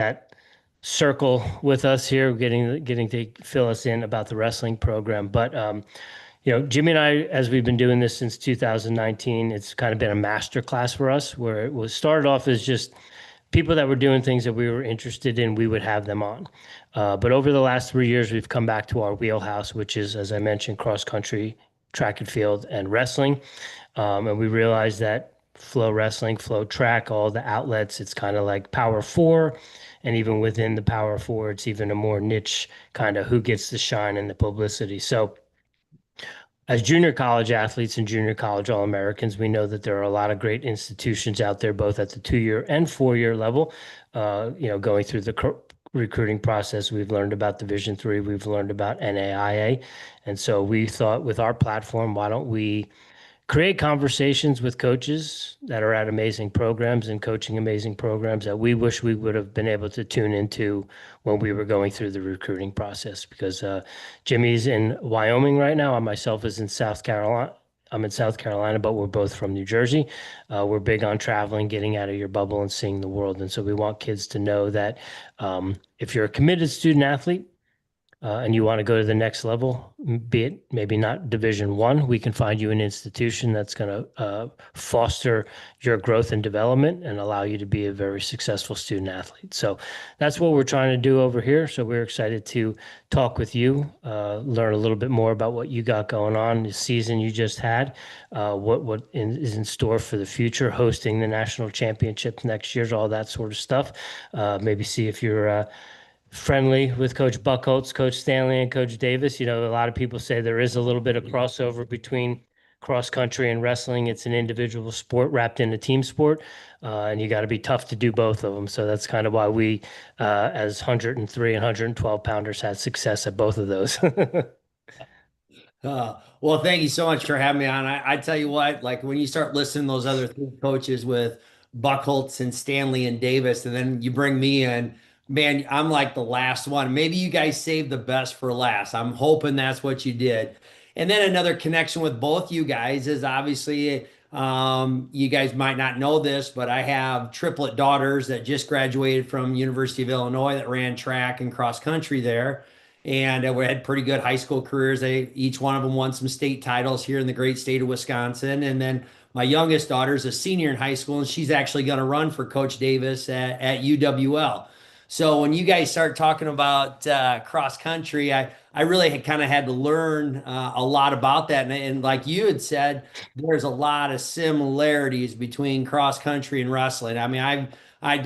that circle with us here, getting to fill us in about the wrestling program. But Jimmy and I, as we've been doing this since 2019, it's kind of been a master class for us, where it was started off as just people that were doing things that we were interested in. We would have them on. But over the last 3 years, we've come back to our wheelhouse, which is, as I mentioned, cross country, track and field, and wrestling. And we realized that flow wrestling, flow track, all the outlets, it's kind of like power four. And even within the power four, it's even a more niche kind of who gets the shine and the publicity. So as junior college athletes and junior college All-Americans, we know that there are a lot of great institutions out there, both at the 2-year and 4-year level. Going through the recruiting process, we've learned about Division III, we've learned about NAIA. And so we thought with our platform, why don't we create conversations with coaches that are at amazing programs and coaching amazing programs that we wish we would have been able to tune into when we were going through the recruiting process. Because Jimmy's in Wyoming right now. I myself is in South Carolina. I'm in South Carolina, but we're both from New Jersey. We're big on traveling, getting out of your bubble and seeing the world. And so we want kids to know that if you're a committed student athlete, and you want to go to the next level, be it maybe not Division I, we can find you an institution that's going to foster your growth and development and allow you to be a very successful student athlete. So that's what we're trying to do over here. So we're excited to talk with you, learn a little bit more about what you got going on, the season you just had, what is in store for the future, hosting the national championships next year, all that sort of stuff. Maybe see if you're friendly with Coach Buckholz, Coach Stanley, and Coach Davis. A lot of people say there is a little bit of crossover between cross country and wrestling. It's an individual sport wrapped in a team sport, and you got to be tough to do both of them. So that's kind of why we, as 103 and 112 pounders, had success at both of those. Well, thank you so much for having me on. I tell you what, like when you start listening to those other three coaches with Buckholz and Stanley and Davis, and then you bring me in, man, I'm like the last one. Maybe you guys saved the best for last. I'm hoping that's what you did. And then another connection with both you guys is obviously, you guys might not know this, but I have triplet daughters that just graduated from University of Illinois that ran track and cross country there. And we had pretty good high school careers. Each one of them won some state titles here in the great state of Wisconsin. And then my youngest daughter is a senior in high school, and she's actually going to run for Coach Davis at UWL. So when you guys start talking about cross country, I really kind of had to learn a lot about that. And like you had said, there's a lot of similarities between cross country and wrestling. I mean,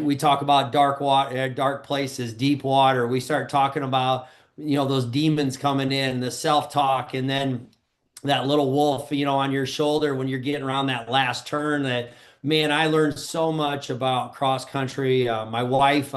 we talk about dark water, dark places, deep water. We start talking about those demons coming in, the self-talk, and then that little wolf, on your shoulder when you're getting around that last turn. That man, I learned so much about cross country. My wife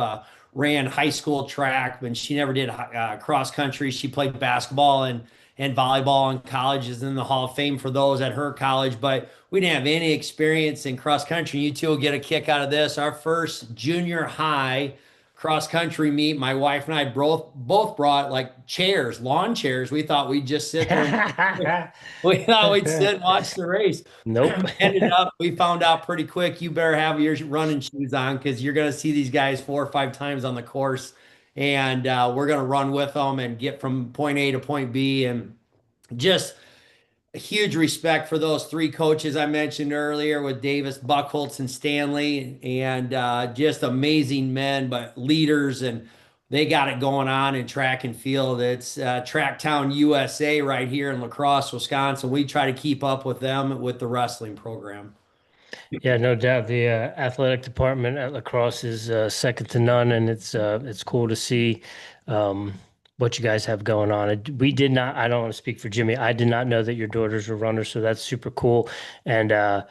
ran high school track, but she never did cross country. She played basketball and volleyball in colleges in the Hall of Fame for those at her college, but we didn't have any experience in cross country. You two will get a kick out of this. Our first junior high cross country meet, my wife and I both brought like chairs, lawn chairs. We thought we'd just sit there. We thought we'd sit and watch the race. Nope. We found out pretty quick, you better have your running shoes on because you're going to see these guys 4 or 5 times on the course. And we're going to run with them and get from point A to point B. And just a huge respect for those three coaches I mentioned earlier with Davis, Buckholz, and Stanley, and just amazing men, but leaders, and they got it going on in track and field. It's Track Town USA right here in La Crosse, Wisconsin. We try to keep up with them with the wrestling program. Yeah, no doubt. The athletic department at La Crosse is second to none, and it's cool to see what you guys have going on. We did not, I don't want to speak for Jimmy. I did not know that your daughters were runners, so that's super cool. And I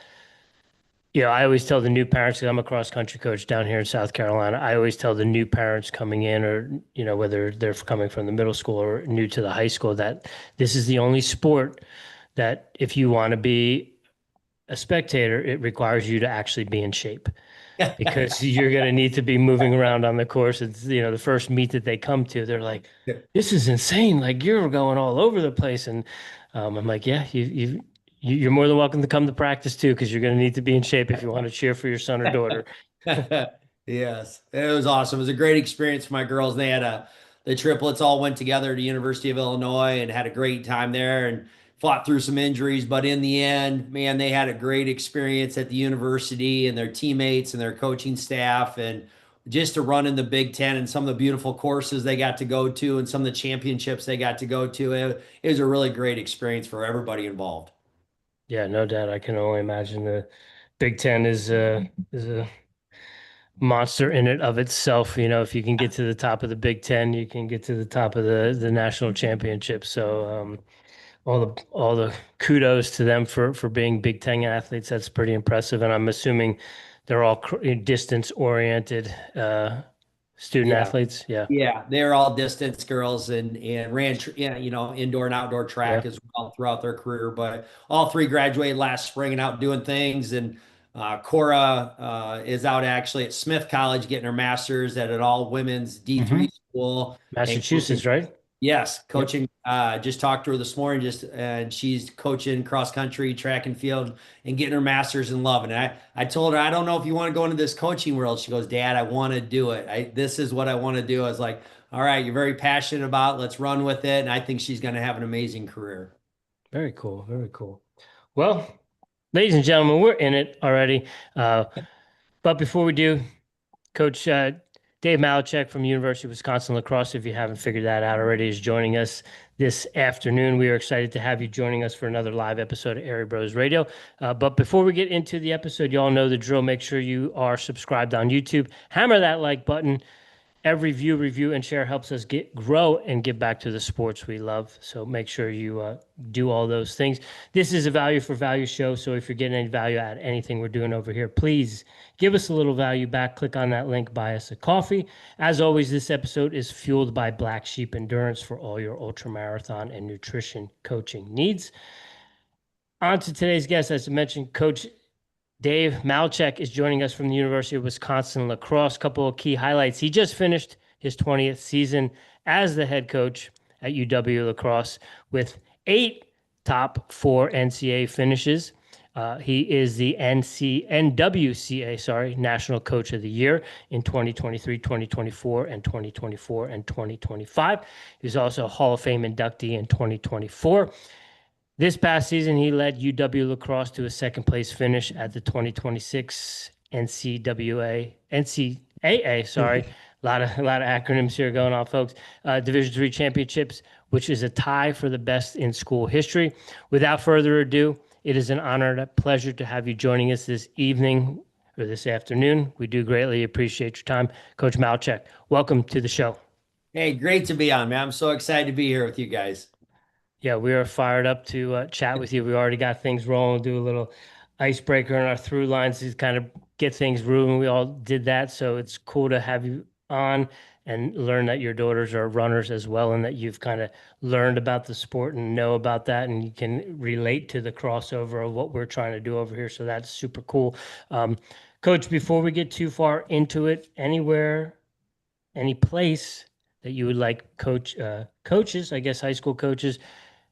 always tell the new parents, 'cause I'm a cross country coach down here in South Carolina. I always tell the new parents coming in, or whether they're coming from the middle school or new to the high school, that this is the only sport that if you want to be a spectator, it requires you to actually be in shape because you're going to need to be moving around on the course. It's, the first meet that they come to, they're like, this is insane. Like you're going all over the place. And I'm like, yeah, you're more than welcome to come to practice too, because you're going to need to be in shape if you want to cheer for your son or daughter. Yes, it was awesome. It was a great experience for my girls. They had the triplets all went together to University of Illinois and had a great time there and fought through some injuries. But in the end, man, they had a great experience at the university and their teammates and their coaching staff and just to run in the Big Ten and some of the beautiful courses they got to go to and some of the championships they got to go to. It was a really great experience for everybody involved. Yeah, no doubt. I can only imagine the Big Ten is a monster in it of itself. You know, if you can get to the top of the Big Ten, you can get to the top of the national championship. So all the kudos to them for being Big Ten athletes. That's pretty impressive. And I'm assuming they're all distance oriented student Yeah. athletes. Yeah. Yeah, they're all distance girls and ran yeah, indoor and outdoor Yeah. track as well throughout their career. But all three graduated last spring and out doing things. And Cora is out actually at Smith College getting her master's at an all women's Hmm. D3 school and Massachusetts, coaching. right? Yes, Yep. coaching. Just talked to her this morning. Just and she's coaching cross country, track and field, and getting her master's and loving it. I told her I don't know if you want to go into this coaching world. She goes, Dad, I want to do it. This is what I want to do. I was like, all right, you're very passionate about it. Let's run with it. And I think she's going to have an amazing career. Very cool. Very cool. Well, ladies and gentlemen, we're in it already. Uh, but before we do, Coach Dave Malecek from University of Wisconsin La Crosse, if you haven't figured that out already, is joining us this afternoon. We are excited to have you joining us for another live episode of Airey Bros Radio. But before we get into the episode, you all know the drill. Make sure you are subscribed on YouTube. Hammer that like button. Every view, review, and share helps us grow and give back to the sports we love. So make sure you do all those things. This is a value for value show. So if you're getting any value out of anything we're doing over here, please give us a little value back. Click on that link, buy us a coffee. As always, this episode is fueled by Black Sheep Endurance for all your ultra marathon and nutrition coaching needs. On to today's guest, as I mentioned, Coach Dave Malecek is joining us from the University of Wisconsin La Crosse. Couple of key highlights. He just finished his 20th season as the head coach at UW La Crosse with 8 top 4 NCAA finishes. He is the NWCA, National Coach of the Year in 2023, 2024, and 2024 and 2025. He's also a Hall of Fame inductee in 2024. This past season, he led UW La Crosse to a second place finish at the 2026 NCAA, sorry, a lot of acronyms here going on, folks. Division III championships, which is a tie for the best in school history. Without further ado, it is an honor and a pleasure to have you joining us this evening or this afternoon. We do greatly appreciate your time, Coach Malecek. Welcome to the show. Hey, great to be on, man. I'm so excited to be here with you guys. Yeah, we are fired up to chat with you. We already got things rolling. Do a little icebreaker in our through lines to kind of get things moving. We all did that, so it's cool to have you on and learn that your daughters are runners as well, and that you've kind of learned about the sport and know about that, and you can relate to the crossover of what we're trying to do over here. So that's super cool. Coach, before we get too far into it, anywhere, any place that you would like coaches, I guess high school coaches,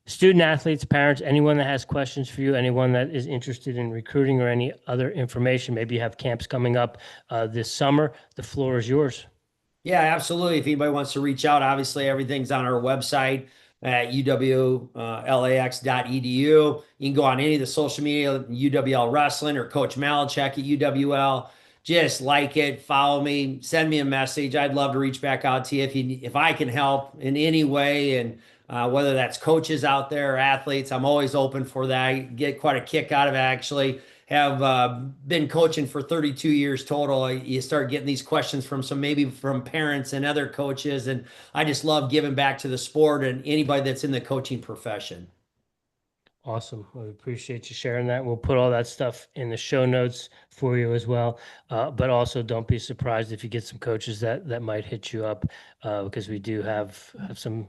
student athletes, parents, anyone that has questions for you, anyone that is interested in recruiting or any other information, maybe you have camps coming up this summer, the floor is yours. Yeah, absolutely. If anybody wants to reach out, obviously everything's on our website at uwlax.edu. You can go on any of the social media, UWL Wrestling or Coach Malecek at UWL. Just like it, follow me, send me a message. I'd love to reach back out to you if I can help in any way. And whether that's coaches out there or athletes, I'm always open for that. I get quite a kick out of it, actually have been coaching for 32 years total. You start getting these questions maybe from parents and other coaches. And I just love giving back to the sport and anybody that's in the coaching profession. Awesome. We appreciate you sharing that. We'll put all that stuff in the show notes for you as well. But also don't be surprised if you get some coaches that might hit you up because we do have some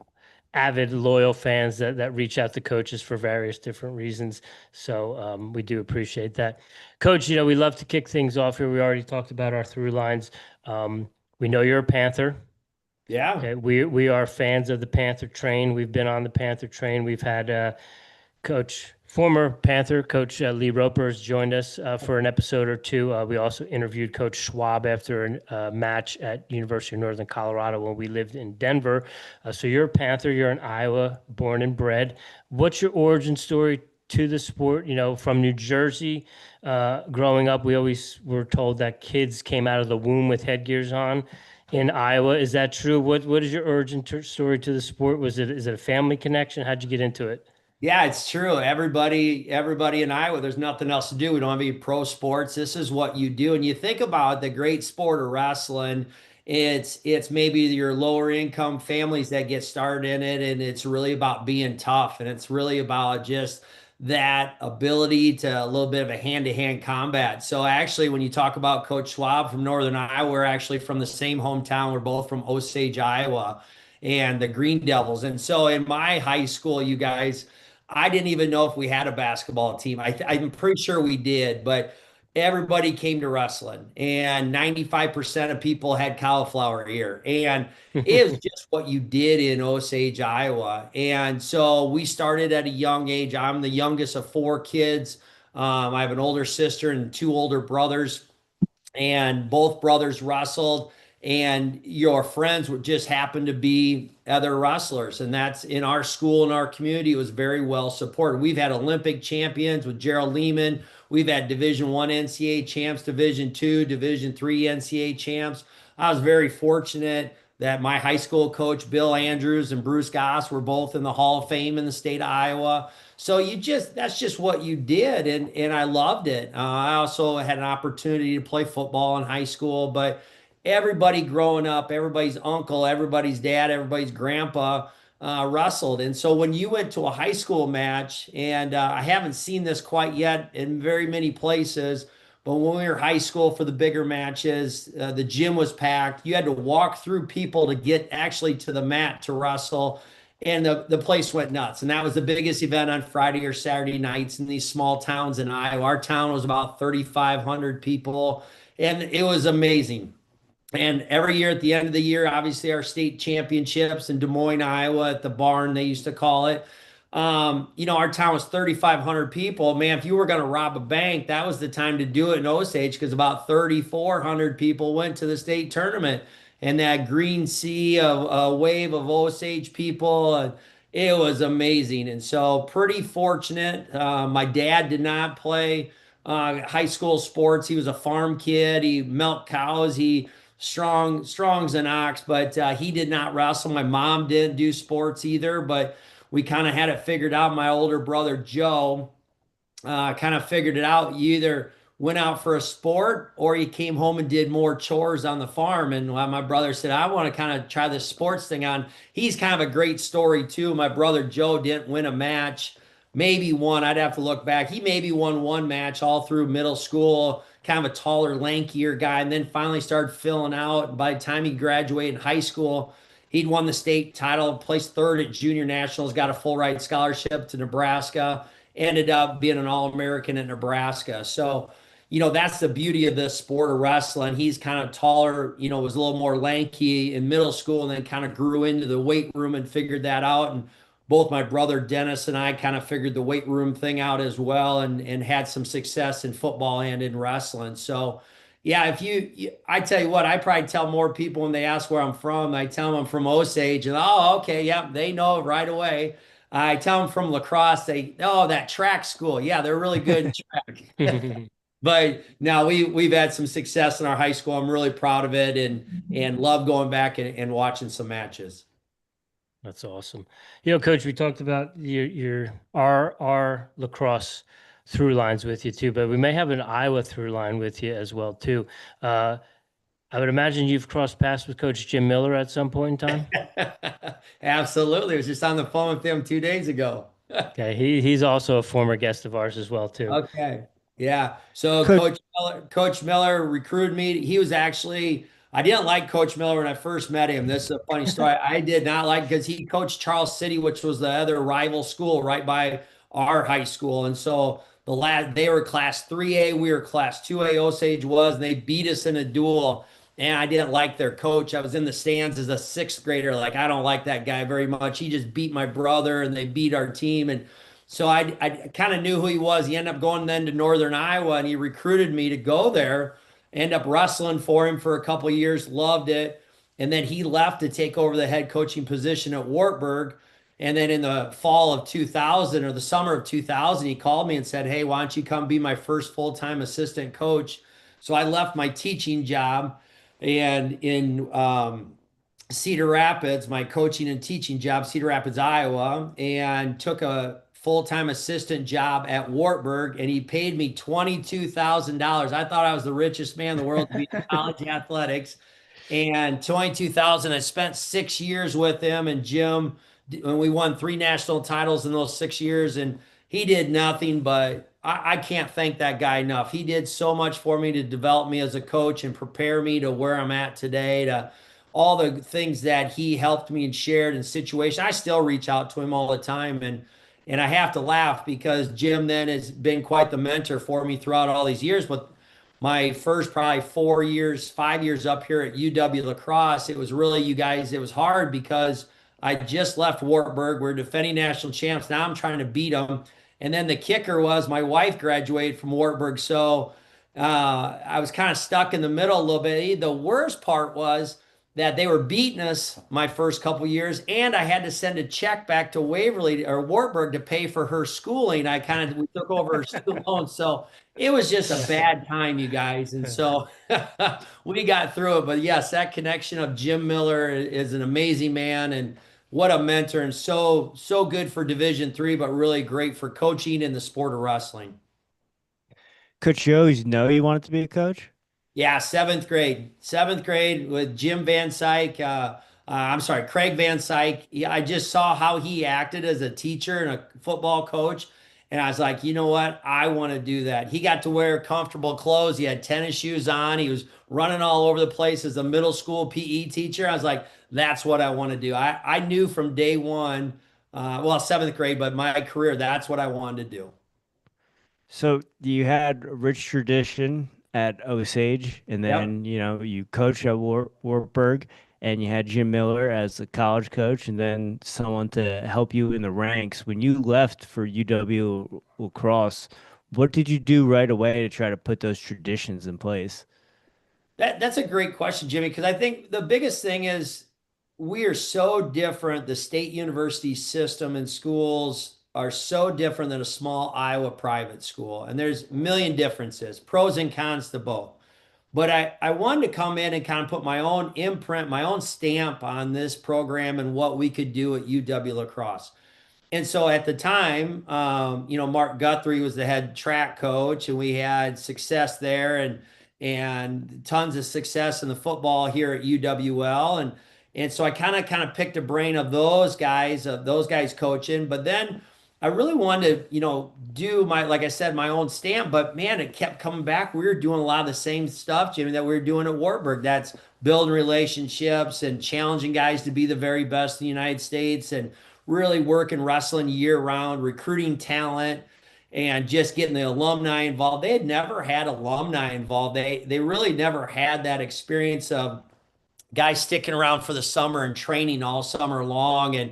avid, loyal fans that reach out to coaches for various different reasons. So we do appreciate that. Coach, we love to kick things off here. We already talked about our through lines. We know you're a Panther. Yeah. Okay. We are fans of the Panther train. We've been on the Panther train. We've had Coach Former Panther coach Lee Roper has joined us for an episode or two. We also interviewed Coach Schwab after a match at University of Northern Colorado when we lived in Denver. So you're a Panther, you're in Iowa, born and bred. What's your origin story to the sport? You know, from New Jersey, growing up, we always were told that kids came out of the womb with headgears on. In Iowa, is that true? What is your origin story to the sport? Is it a family connection? How'd you get into it? Yeah, it's true. Everybody in Iowa, there's nothing else to do. We don't have any pro sports. This is what you do. And you think about the great sport of wrestling. It's maybe your lower income families that get started in it, and it's really about being tough, and it's really about just that ability to a little bit of a hand-to-hand combat. So actually, when you talk about Coach Schwab from Northern Iowa, we're actually from the same hometown. We're both from Osage, Iowa, and the Green Devils. And so in my high school, you guys, I didn't even know if we had a basketball team. I'm pretty sure we did, but everybody came to wrestling, and 95% of people had cauliflower ear. And it was just what you did in Osage, Iowa. And so we started at a young age. I'm the youngest of four kids. I have an older sister and two older brothers, and both brothers wrestled, and your friends would just happen to be other wrestlers, and that's in our school, in our community. It was very well supported. We've had Olympic champions with Gerald Lehman. We've had Division I NCAA champs, Division II, Division III NCAA champs. I was very fortunate that my high school coach Bill Andrews and Bruce Goss were both in the Hall of Fame in the state of Iowa. So that's just what you did, and I loved it. I also had an opportunity to play football in high school, but everybody growing up, everybody's uncle, everybody's dad, everybody's grandpa wrestled. And so when you went to a high school match, and I haven't seen this quite yet in very many places, but when we were high school for the bigger matches, the gym was packed. You had to walk through people to get actually to the mat to wrestle. And the place went nuts. And that was the biggest event on Friday or Saturday nights in these small towns in Iowa. Our town was about 3,500 people, and it was amazing. And every year at the end of the year, obviously our state championships in Des Moines, Iowa, at the barn, they used to call it. Our town was 3,500 people. Man, if you were going to rob a bank, that was the time to do it in Osage, because about 3,400 people went to the state tournament. And that green sea of a wave of Osage people, it was amazing. And so pretty fortunate. My dad did not play high school sports. He was a farm kid. He milked cows. He strong's an ox, but he did not wrestle. My mom didn't do sports either, but we kind of had it figured out. My older brother Joe kind of figured it out. You either went out for a sport or you came home and did more chores on the farm. And my brother said, I want to kind of try this sports thing on. He's kind of a great story too. My brother Joe didn't win a match, maybe one. I'd have to look back. He maybe won one match all through middle school, kind of a taller, lankier guy, and then finally started filling out. By the time he graduated high school, he'd won the state title, placed third at junior nationals, got a full ride scholarship to Nebraska, ended up being an All-American at Nebraska. So, that's the beauty of this sport of wrestling. He's kind of taller, was a little more lanky in middle school, and then kind of grew into the weight room and figured that out. And both my brother Dennis and I kind of figured the weight room thing out as well, and had some success in football and in wrestling. So, yeah, I tell you what, I probably tell more people when they ask where I'm from. I tell them I'm from Osage, and oh, okay, yeah, they know right away. I tell them from La Crosse, that track school. Yeah, they're really good in track. But now we've had some success in our high school. I'm really proud of it, and love going back and watching some matches. That's awesome. Coach, we talked about your our lacrosse through lines with you too, but we may have an Iowa through line with you as well too. I would imagine you've crossed paths with Coach Jim Miller at some point in time. Absolutely. I was just on the phone with him 2 days ago. Okay, he's also a former guest of ours as well too. Okay. Yeah. So Coach, Coach Miller recruited me. He was actually, I didn't like Coach Miller when I first met him. This is a funny story. I did not like, because he coached Charles City, which was the other rival school right by our high school. And so they were class 3A, we were class 2A, Osage was, and they beat us in a duel. And I didn't like their coach. I was in the stands as a sixth grader. Like, I don't like that guy very much. He just beat my brother, and they beat our team. And So I kind of knew who he was. He ended up going then to Northern Iowa, and he recruited me to go there. End up wrestling for him for a couple of years, loved it. And then he left to take over the head coaching position at Wartburg. And then in the fall of 2000 or the summer of 2000, he called me and said, "Hey, why don't you come be my first full-time assistant coach?" So I left my teaching job and in Cedar Rapids, my coaching and teaching job, Cedar Rapids, Iowa, and took a full-time assistant job at Wartburg, and he paid me $22,000. I thought I was the richest man in the world to be in college athletics. And 22,000, I spent 6 years with him and Jim, and we won 3 national titles in those 6 years. And he did nothing but I can't thank that guy enough. He did so much for me to develop me as a coach and prepare me to where I'm at today, to all the things that he helped me and shared in situations. I still reach out to him all the time. And I have to laugh because Jim then has been quite the mentor for me throughout all these years. But my first probably 4 years, 5 years up here at UW La Crosse, it was really, you guys, it was hard because I just left Wartburg. We're defending national champs. Now I'm trying to beat them. And then the kicker was my wife graduated from Wartburg. So I was kind of stuck in the middle a little bit. The worst part was that they were beating us my first couple years, and I had to send a check back to Waverly or Wartburg to pay for her schooling. We took over her student loan. So it was just a bad time, you guys. And so we got through it. But yes, that connection of Jim Miller is an amazing man, and what a mentor, and so good for Division III, but really great for coaching in the sport of wrestling. Could you always know you wanted to be a coach? Yeah, seventh grade with Jim Van Syke. I'm sorry, Craig Van Syke. Yeah, I just saw how he acted as a teacher and a football coach. And I was like, you know what? I want to do that. He got to wear comfortable clothes. He had tennis shoes on. He was running all over the place as a middle school PE teacher. I was like, that's what I want to do. I knew from day one, well, seventh grade, but my career, that's what I wanted to do. So you had a rich tradition at Osage, and then you coached at Wartburg, and you had Jim Miller as the college coach, and then someone to help you in the ranks. When you left for UW La Crosse, what did you do right away to try to put those traditions in place? That's a great question, Jimmy, because I think the biggest thing is we are so different. The state university system and schools are so different than a small Iowa private school. And there's a million differences, pros and cons to both. But I wanted to come in and kind of put my own imprint, my own stamp on this program and what we could do at UW La Crosse. And so at the time, Mark Guthrie was the head track coach, and we had success there and tons of success in the football here at UWL. And so I kind of picked a brain of those guys coaching. But then I really wanted to, do like I said, my own stamp, but man, it kept coming back. We were doing a lot of the same stuff, Jimmy, that we were doing at Wartburg. That's building relationships and challenging guys to be the very best in the United States, and really working wrestling year round, recruiting talent, and just getting the alumni involved. They had never had alumni involved. They really never had that experience of guys sticking around for the summer and training all summer long and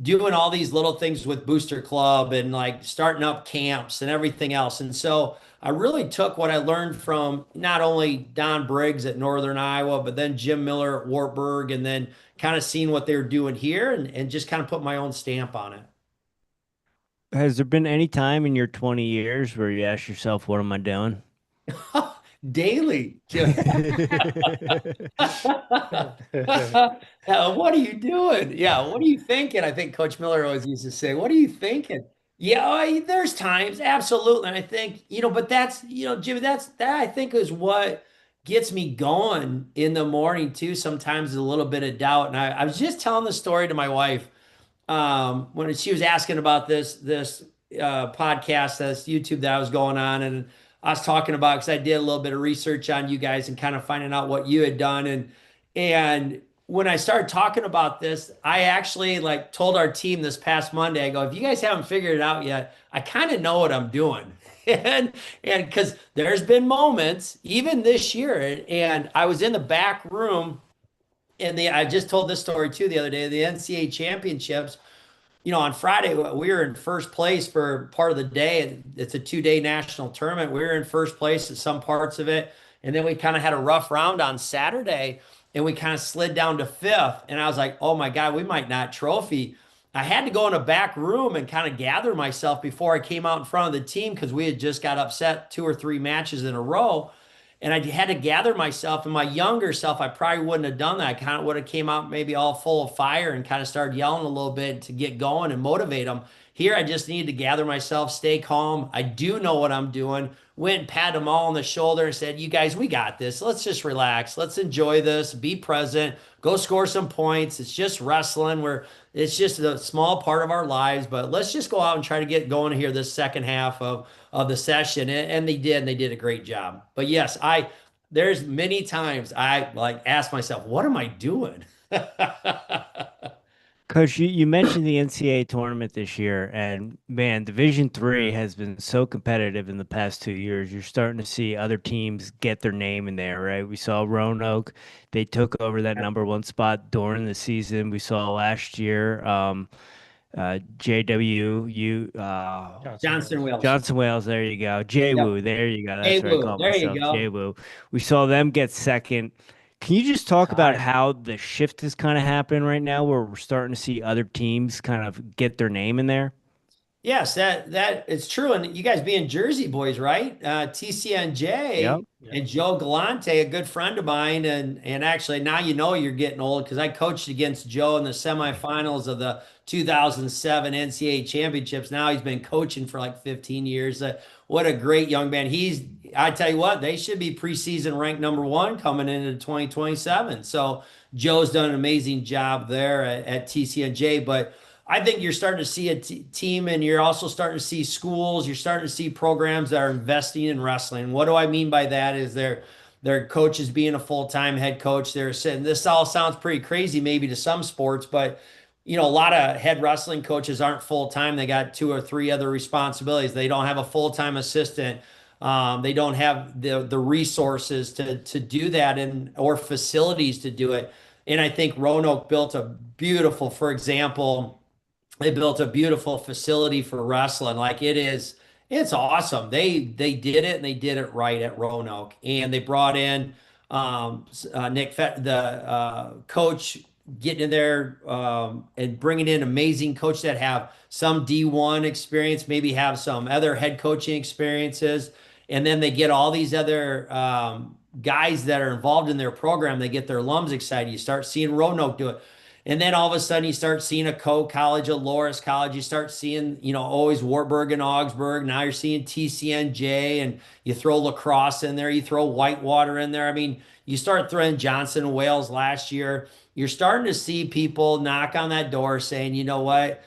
doing all these little things with Booster Club and like starting up camps and everything else. And so I really took what I learned from not only Don Briggs at Northern Iowa, but then Jim Miller at Wartburg, and then kind of seeing what they were doing here and just kind of put my own stamp on it. Has there been any time in your 20 years where you ask yourself, what am I doing? Daily. What are you doing? Yeah, what are you thinking? I think Coach Miller always used to say, what are you thinking? Yeah, there's times, absolutely. And I think, but that's, Jimmy, that I think is what gets me going in the morning too. Sometimes a little bit of doubt. And I was just telling the story to my wife when she was asking about this podcast, this YouTube that I was going on, and I was talking about, because I did a little bit of research on you guys and kind of finding out what you had done. And when I started talking about this, I actually told our team this past Monday, I go, if you guys haven't figured it out yet, I kind of know what I'm doing. And because there's been moments, even this year, and I was in the back room, and I just told this story too the other day, the NCAA championships, on Friday, we were in first place for part of the day. It's a 2-day national tournament. We were in first place at some parts of it. And then we kind of had a rough round on Saturday and we kind of slid down to fifth. And I was like, oh my God, we might not trophy. I had to go in a back room and kind of gather myself before I came out in front of the team because we had just got upset 2 or 3 matches in a row. And I had to gather myself. And my younger self, I probably wouldn't have done that. I kind of would have came out maybe all full of fire and kind of started yelling a little bit to get going and motivate them. Here, I just needed to gather myself, stay calm. I do know what I'm doing. Went and patted them all on the shoulder and said, you guys, we got this. Let's just relax. Let's enjoy this. Be present. Go score some points. It's just wrestling. It's just a small part of our lives, but let's just go out and try to get going here this second half of the session. And they did, and they did a great job. But yes, there's many times I like ask myself, what am I doing? Coach, you mentioned the NCAA tournament this year, and man, Division III has been so competitive in the past 2 years. You're starting to see other teams get their name in there, right? We saw Roanoke; they took over that #1 spot during the season. We saw last year, JWU, Johnson Wales. Johnson Wales. There you go. JWU. There you go. That's right. I call There myself you go. JWU. We saw them get second. Can you just talk about how the shift is kind of happening right now, where we're starting to see other teams kind of get their name in there? Yes, that it's true. And you guys being Jersey boys, right? TCNJ Yep. and Joe Galante, a good friend of mine. And actually now you're getting old because I coached against Joe in the semifinals of the 2007 NCAA championships. Now he's been coaching for like 15 years. What a great young man. I tell you what, they should be preseason ranked #1 coming into 2027. So Joe's done an amazing job there at TCNJ, but I think you're starting to see a team, and you're also starting to see schools. You're starting to see programs that are investing in wrestling. What do I mean by that? Is their coaches being a full-time head coach. They're saying this all sounds pretty crazy, maybe to some sports, but a lot of head wrestling coaches aren't full-time. They got 2 or 3 other responsibilities. They don't have a full-time assistant. They don't have the resources to do that or facilities to do it. And I think Roanoke built for example, they built a beautiful facility for wrestling. Like it's awesome. They did it, and they did it right at Roanoke. And they brought in Nick, the coach, getting in there and bringing in amazing coaches that have some D1 experience, maybe have some other head coaching experiences. And then they get all these other guys that are involved in their program. They get their alums excited. You start seeing Roanoke do it. And then all of a sudden you start seeing a college, a Loras College. You start seeing, always Wartburg and Augsburg. Now you're seeing TCNJ, and you throw La Crosse in there. You throw Whitewater in there. I mean, you start throwing Johnson Wales last year. You're starting to see people knock on that door saying, you know what,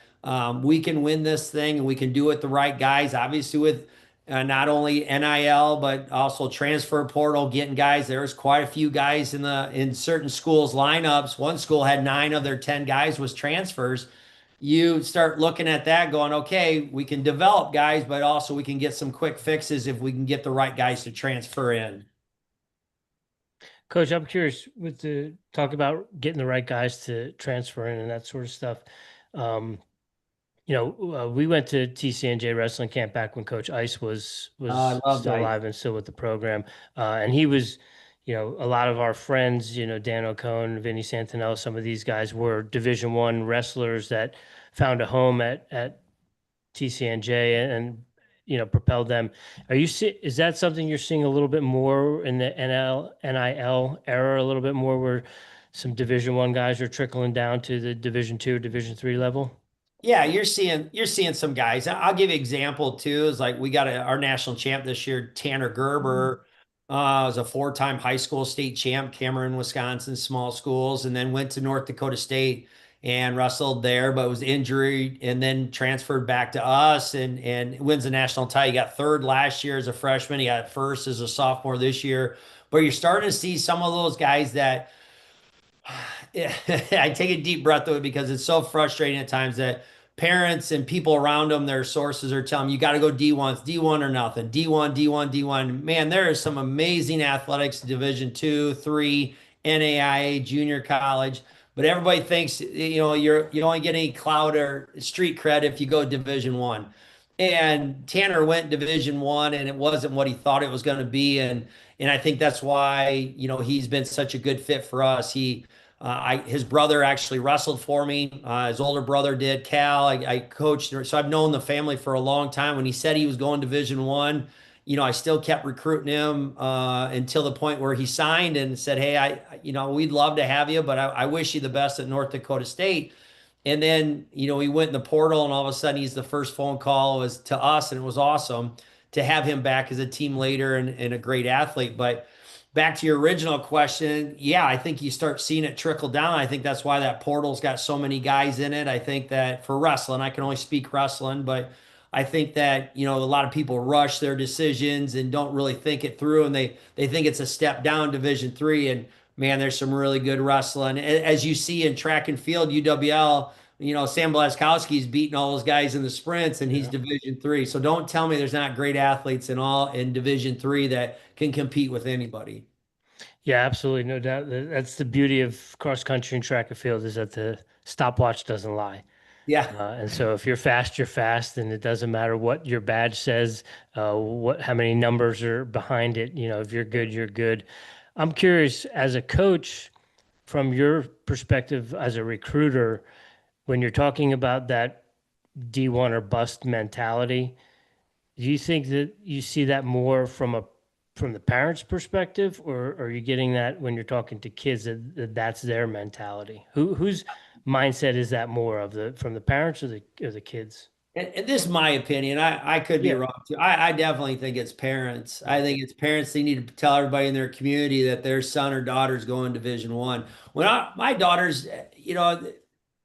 we can win this thing, and we can do it with the right guys, obviously with not only NIL, but also transfer portal, getting guys. There was quite a few guys in certain schools' lineups. One school had 9 of their 10 guys was transfers. You start looking at that going, okay, we can develop guys, but also we can get some quick fixes if we can get the right guys to transfer in. Coach, I'm curious with the talk about getting the right guys to transfer in and that sort of stuff. We went to TCNJ wrestling camp back when Coach Ice was still alive and still with the program. And he was, a lot of our friends, Dan O'Cone, Vinny Santinello, some of these guys were Division I wrestlers that found a home at TCNJ and propelled them. Is that something you're seeing a little bit more in the NIL era, a little bit more, where some Division I guys are trickling down to the Division II or Division III level? Yeah, you're seeing some guys. I'll give you an example too. Is like we got our national champ this year, Tanner Gerber. Was a 4-time high school state champ, Cameron, Wisconsin, small schools, and then went to North Dakota State and wrestled there, but was injured and then transferred back to us and wins the national title. He got 3rd last year as a freshman. He got 1st as a sophomore this year. But you're starting to see some of those guys that I take a deep breath of it because it's so frustrating at times that parents and people around them, their sources are telling them, you got to go D1, D1 or nothing, D1, D1, D1. Man, there is some amazing athletics, Division II, III, NAIA, junior college. but everybody thinks, you only get any clout or street cred if you go Division I. And Tanner went Division I, and it wasn't what he thought it was going to be. And I think that's why, he's been such a good fit for us. His brother actually wrestled for me. His older brother did, Cal. I coached, so I've known the family for a long time. When he said he was going Division I, I still kept recruiting him until the point where he signed and said, "Hey, we'd love to have you, but I wish you the best at North Dakota State." And then, he went in the portal, and all of a sudden he's the first phone call was to us, and it was awesome to have him back as a team leader and a great athlete. But back to your original question, yeah, I think you start seeing it trickle down. I think that's why that portal's got so many guys in it. I think that for wrestling, I can only speak wrestling, but I think that, a lot of people rush their decisions and don't really think it through, and they think it's a step down Division III. And man, there's some really good wrestling. As you see in track and field, UWL, Sam Blaskowski's beating all those guys in the sprints, and he's Division III. So don't tell me there's not great athletes in Division III that can compete with anybody. Yeah, absolutely. No doubt. That's the beauty of cross country and track and field, is that the stopwatch doesn't lie. Yeah. And so if you're fast, you're fast, and it doesn't matter what your badge says, how many numbers are behind it. If you're good, you're good. I'm curious, as a coach, from your perspective as a recruiter, when you're talking about that D1 or bust mentality, do you think that you see that more from the parents' perspective, or are you getting that when you're talking to kids that's their mentality? Whose mindset is that more of, from the parents or the kids? And this is my opinion. I could be wrong too. I definitely think it's parents. I think it's parents. They need to tell everybody in their community that their son or daughter's going Division I. My daughters,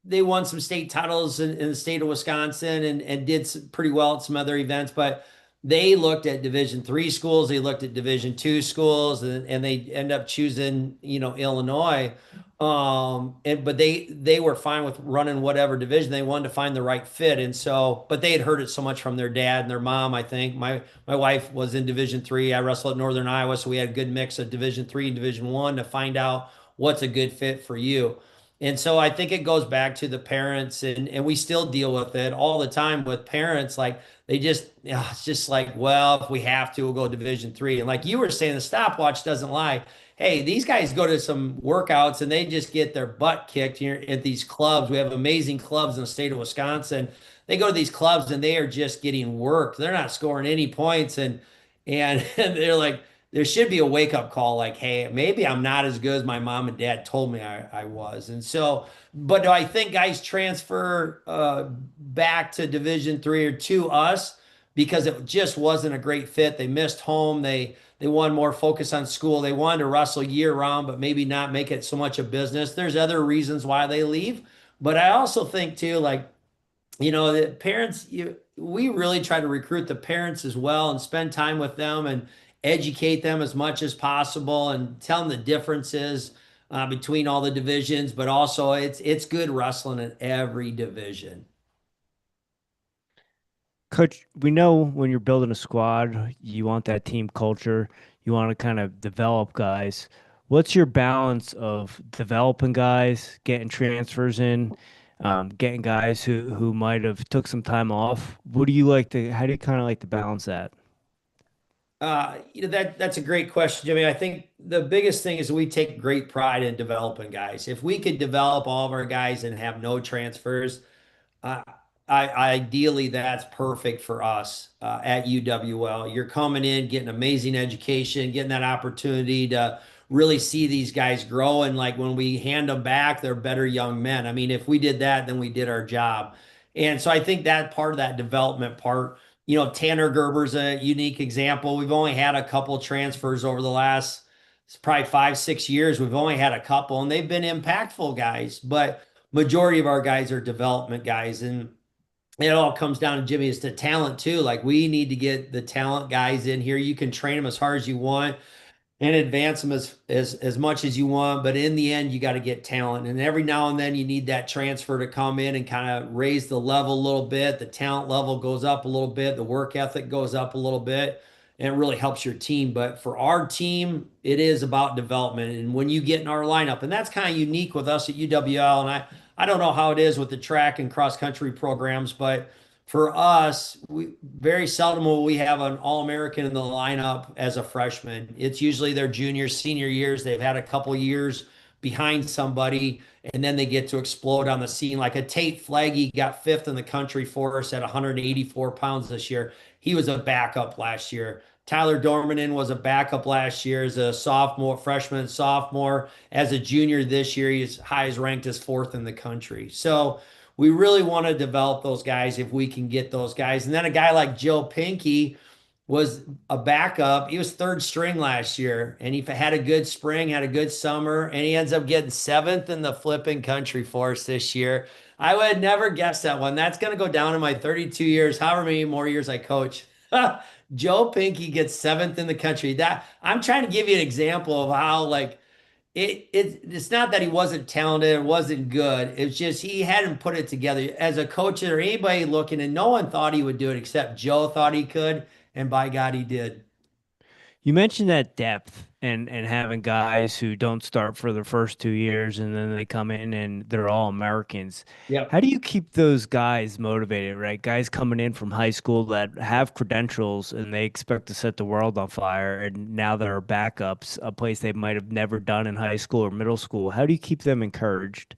they won some state titles in the state of Wisconsin and did pretty well at some other events, but they looked at Division III schools, they looked at Division II schools, and they end up choosing, Illinois. But they were fine with running whatever division. They wanted to find the right fit. And so, but they had heard it so much from their dad and their mom. I think my wife was in Division III. I wrestled at Northern Iowa, so we had a good mix of Division III and Division I to find out what's a good fit for you. And so I think it goes back to the parents, and we still deal with it all the time with parents. Like it's just like, well, if we have to, we'll go Division III. And like you were saying, the stopwatch doesn't lie. Hey, these guys go to some workouts and they just get their butt kicked here at these clubs. We have amazing clubs in the state of Wisconsin. They go to these clubs and they are just getting worked. They're not scoring any points. And they're like, there should be a wake-up call like, hey, maybe I'm not as good as my mom and dad told me I was. And so, but do I think guys transfer back to Division III or to us because it just wasn't a great fit? They missed home. They wanted more focus on school. They wanted to wrestle year-round, but maybe not make it so much a business. There's other reasons why they leave. But I also think, too, like, the parents, we really try to recruit the parents as well and spend time with them and educate them as much as possible and tell them the differences between all the divisions, but also it's good wrestling in every division. Coach, we know when you're building a squad, you want that team culture. You want to kind of develop guys. What's your balance of developing guys, getting transfers in, getting guys who might have took some time off? How do you kind of like to balance that? That's a great question, Jimmy. I think the biggest thing is we take great pride in developing guys. If we could develop all of our guys and have no transfers, ideally that's perfect for us at UWL. You're coming in, getting amazing education, getting that opportunity to really see these guys grow. And like when we hand them back, they're better young men. I mean, if we did that, then we did our job. And so I think that part of that development part, Tanner Gerber's a unique example. We've only had a couple transfers over the last, it's probably 5-6 years. We've only had a couple, and they've been impactful guys, but majority of our guys are development guys. And it all comes down to, Jimmy, is to talent too. Like we need to get the talent guys in here. You can train them as hard as you want and advance them as much as you want, but in the end, you got to get talent. And every now and then you need that transfer to come in and kind of raise the level a little bit. The talent level goes up a little bit. The work ethic goes up a little bit. and it really helps your team. But for our team, it is about development. And when you get in our lineup, and that's kind of unique with us at UWL, and I don't know how it is with the track and cross country programs, but for us, we very seldom will we have an All-American in the lineup as a freshman. It's usually their junior, senior years. They've had a couple years behind somebody, and then they get to explode on the scene. Like a Tate Flaggy got fifth in the country for us at 184 pounds this year. He was a backup last year. Tyler Dormanen was a backup last year as a sophomore, freshman, sophomore. As a junior this year, he's high as ranked as fourth in the country. So we really want to develop those guys if we can get those guys. And then a guy like Joe Pinky was a backup. He was third string last year, and he had a good spring, had a good summer, and he ends up getting seventh in the flipping country for us this year. I would never guess that one. That's going to go down in my 32 years, however many more years I coach. Joe Pinky gets seventh in the country. That I'm trying to give you an example of how like it's not that he wasn't talented, it wasn't good. It's just he hadn't put it together. As a coach or anybody looking, and no one thought he would do it except Joe thought he could, and by God, he did. You mentioned that depth and having guys who don't start for the first 2 years and then they come in and they're all Americans. Yep. How do you keep those guys motivated, right? Guys coming in from high school that have credentials and they expect to set the world on fire, and now they're backups, a place they might have never done in high school or middle school. How do you keep them encouraged?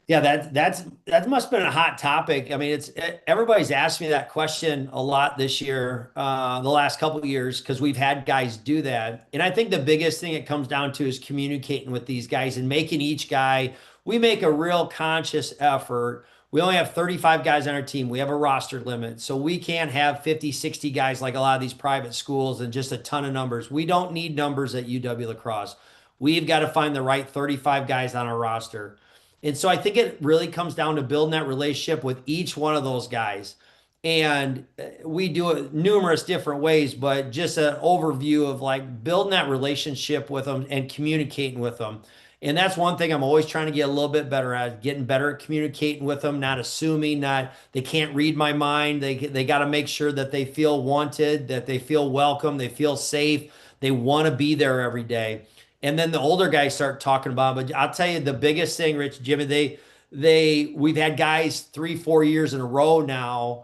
Yeah, that must have been a hot topic. I mean, everybody's asked me that question a lot this year, the last couple of years, because we've had guys do that. And I think the biggest thing it comes down to is communicating with these guys and making each guy, we make a real conscious effort. We only have 35 guys on our team. We have a roster limit. So we can't have 50, 60 guys like a lot of these private schools and just a ton of numbers. We don't need numbers at UW La Crosse. We've got to find the right 35 guys on our roster. And so I think it really comes down to building that relationship with each one of those guys. And we do it numerous different ways, but just an overview of like building that relationship with them and communicating with them. And that's one thing I'm always trying to get a little bit better at, getting better at communicating with them, not assuming that they can't read my mind. They got to make sure that they feel wanted, that they feel welcome, they feel safe, they want to be there every day. And then the older guys start talking about it. But I'll tell you the biggest thing, Rich, Jimmy, we've had guys 3, 4 years in a row now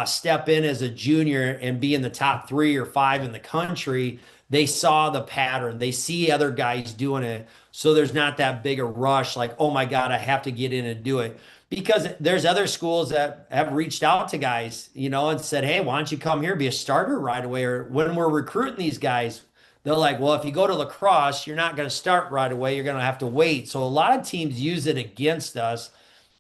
step in as a junior and be in the top 3 or 5 in the country. They saw the pattern. They see other guys doing it. So there's not that big a rush like, oh my God, I have to get in and do it. Because there's other schools that have reached out to guys, and said, hey, why don't you come here, be a starter right away? Or when we're recruiting these guys, they're like, well, if you go to La Crosse, you're not going to start right away. You're going to have to wait. So a lot of teams use it against us.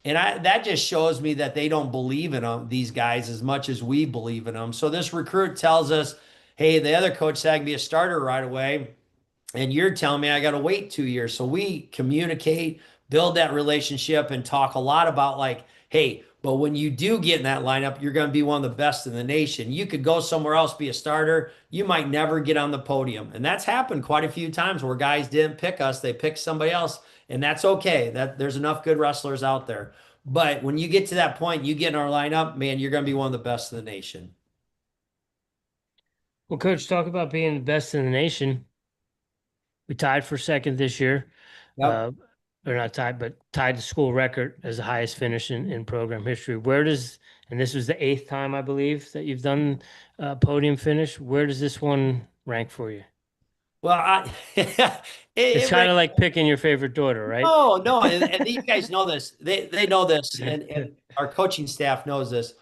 And that just shows me that they don't believe in them, these guys, as much as we believe in them. So this recruit tells us, hey, the other coach said I can be a starter right away. And you're telling me I got to wait 2 years. So we communicate, build that relationship, and talk a lot about like, hey, but when you do get in that lineup, you're going to be one of the best in the nation. You could go somewhere else, be a starter. You might never get on the podium. And that's happened quite a few times where guys didn't pick us. They picked somebody else, and that's okay. There's enough good wrestlers out there. But when you get to that point, you get in our lineup, man, you're going to be one of the best in the nation. Well, Coach, talk about being the best in the nation. We tied for second this year. Yep. Or not tied, but tied the school record as the highest finish in program history. And this was the 8th time, I believe, that you've done podium finish. Where does this one rank for you? Well, it's kind of like picking your favorite daughter, right? No. And these guys know this. They know this, and our coaching staff knows this.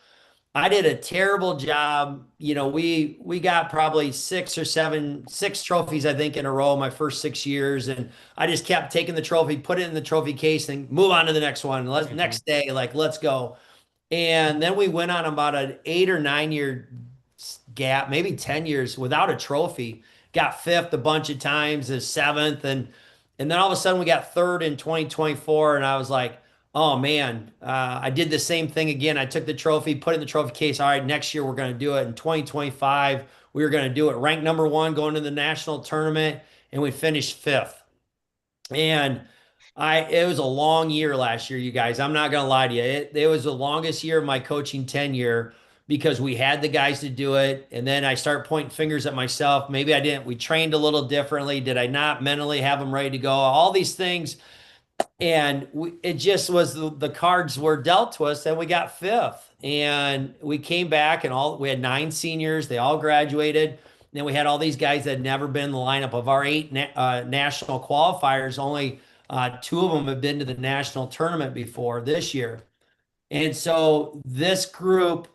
I did a terrible job. We got probably 6 trophies, I think, in a row my first 6 years. And I just kept taking the trophy, put it in the trophy case, and move on to the next one. Next day, like, let's go. And then we went on about an 8 or 9 year gap, maybe 10 years without a trophy. Got 5th a bunch of times, as 7th. And then all of a sudden we got 3rd in 2024. And I was like, oh man, I did the same thing again. I took the trophy, put it in the trophy case. All right, next year we're going to do it. In 2025, we were going to do it. Ranked number 1 going to the national tournament, and we finished 5th. And it was a long year last year, you guys. I'm not going to lie to you. It was the longest year of my coaching tenure because we had the guys to do it. And then I start pointing fingers at myself. Maybe I didn't, we trained a little differently. Did I not mentally have them ready to go? All these things. And it just was the cards were dealt to us, and we got fifth. And we came back, and we had 9 seniors. They all graduated. And then we had all these guys that had never been in the lineup. Of our 8 national qualifiers, only 2 of them have been to the national tournament before this year. And so this group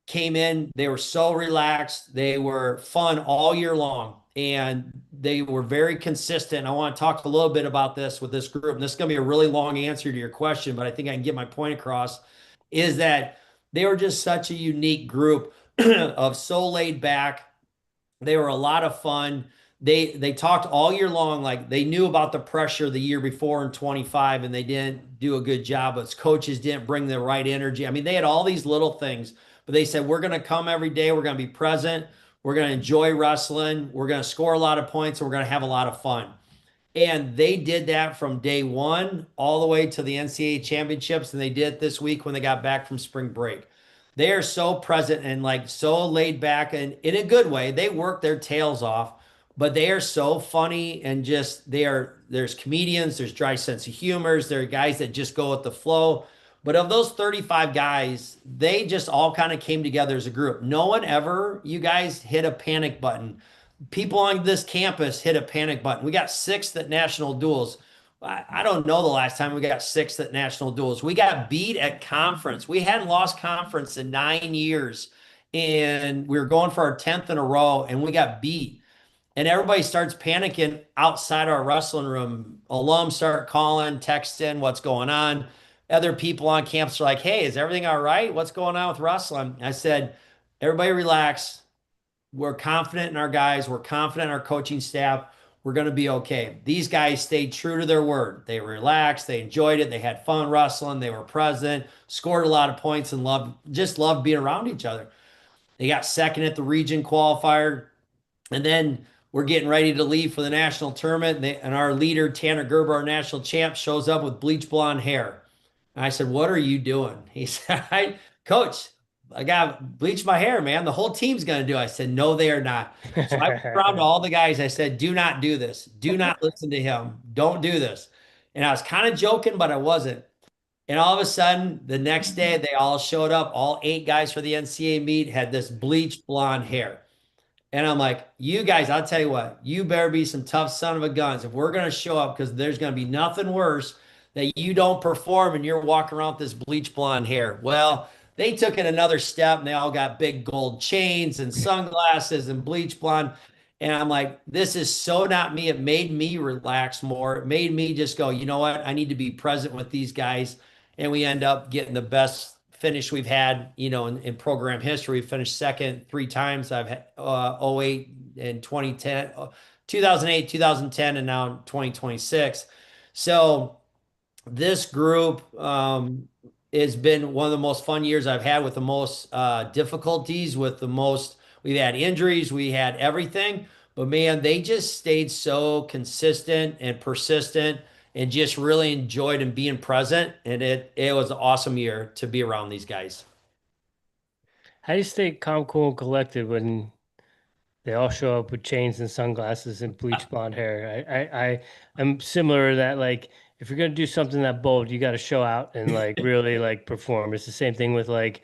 came in, they were so relaxed. They were fun all year long, and they were very consistent. I want to talk a little bit about this with this group. And this is going to be a really long answer to your question, but I think I can get my point across, is that they were just such a unique group of so laid back. They were a lot of fun. They talked all year long, like they knew about the pressure the year before in 25, and they didn't do a good job. But coaches didn't bring the right energy. I mean, they had all these little things, but they said, we're going to come every day. We're going to be present. We're going to enjoy wrestling. We're going to score a lot of points, and we're going to have a lot of fun. And they did that from day one all the way to the NCAA championships. And they did it this week when they got back from spring break. They are so present and like so laid back, and in a good way. They work their tails off, but they are so funny, and just there's comedians, there's dry sense of humors, there are guys that just go with the flow. But of those 35 guys, they just all kind of came together as a group. No one ever, you guys, hit a panic button. People on this campus hit a panic button. We got 6th at national duels. I don't know the last time we got 6th at national duels. We got beat at conference. We hadn't lost conference in 9 years, and we were going for our 10th in a row, and we got beat. And everybody starts panicking outside our wrestling room. Alums start calling, texting, what's going on. Other people on campus are like, hey, is everything all right? What's going on with wrestling? I said, everybody relax. We're confident in our guys. We're confident in our coaching staff. We're going to be okay. These guys stayed true to their word. They were relaxed. They enjoyed it. They had fun wrestling. They were present, scored a lot of points, and loved being around each other. They got 2nd at the region qualifier. And then we're getting ready to leave for the national tournament. And our leader, Tanner Gerber, our national champ, shows up with bleach blonde hair. And I said, what are you doing? He said, Coach, I got to bleach my hair, man. The whole team's going to do it. I said, no, they are not. So I went around to all the guys. I said, do not do this. Do not listen to him. Don't do this. And I was kind of joking, but I wasn't. And all of a sudden, the next day, they all showed up. All 8 guys for the NCAA meet had this bleached blonde hair. And I'm like, you guys, I'll tell you what, you better be some tough son of a guns if we're going to show up, because there's going to be nothing worse that you don't perform and you're walking around with this bleach blonde hair. Well, they took it another step, and they all got big gold chains and sunglasses and bleach blonde. And I'm like, this is so not me. It made me relax more. It made me just go, you know what? I need to be present with these guys. And we end up getting the best finish we've had, in program history. We finished 2nd 3 times. I've had 08 and 2010, 2008, 2010, and now 2026. So this group has been one of the most fun years I've had, with the most difficulties, we've had injuries, we had everything, but man, they just stayed so consistent and persistent, and just really enjoyed and being present. And it was an awesome year to be around these guys. How do you stay calm, cool, and collected when they all show up with chains and sunglasses and bleach blonde hair? I'm similar to that. Like, if you're gonna do something that bold, you got to show out and like really like perform. It's the same thing with like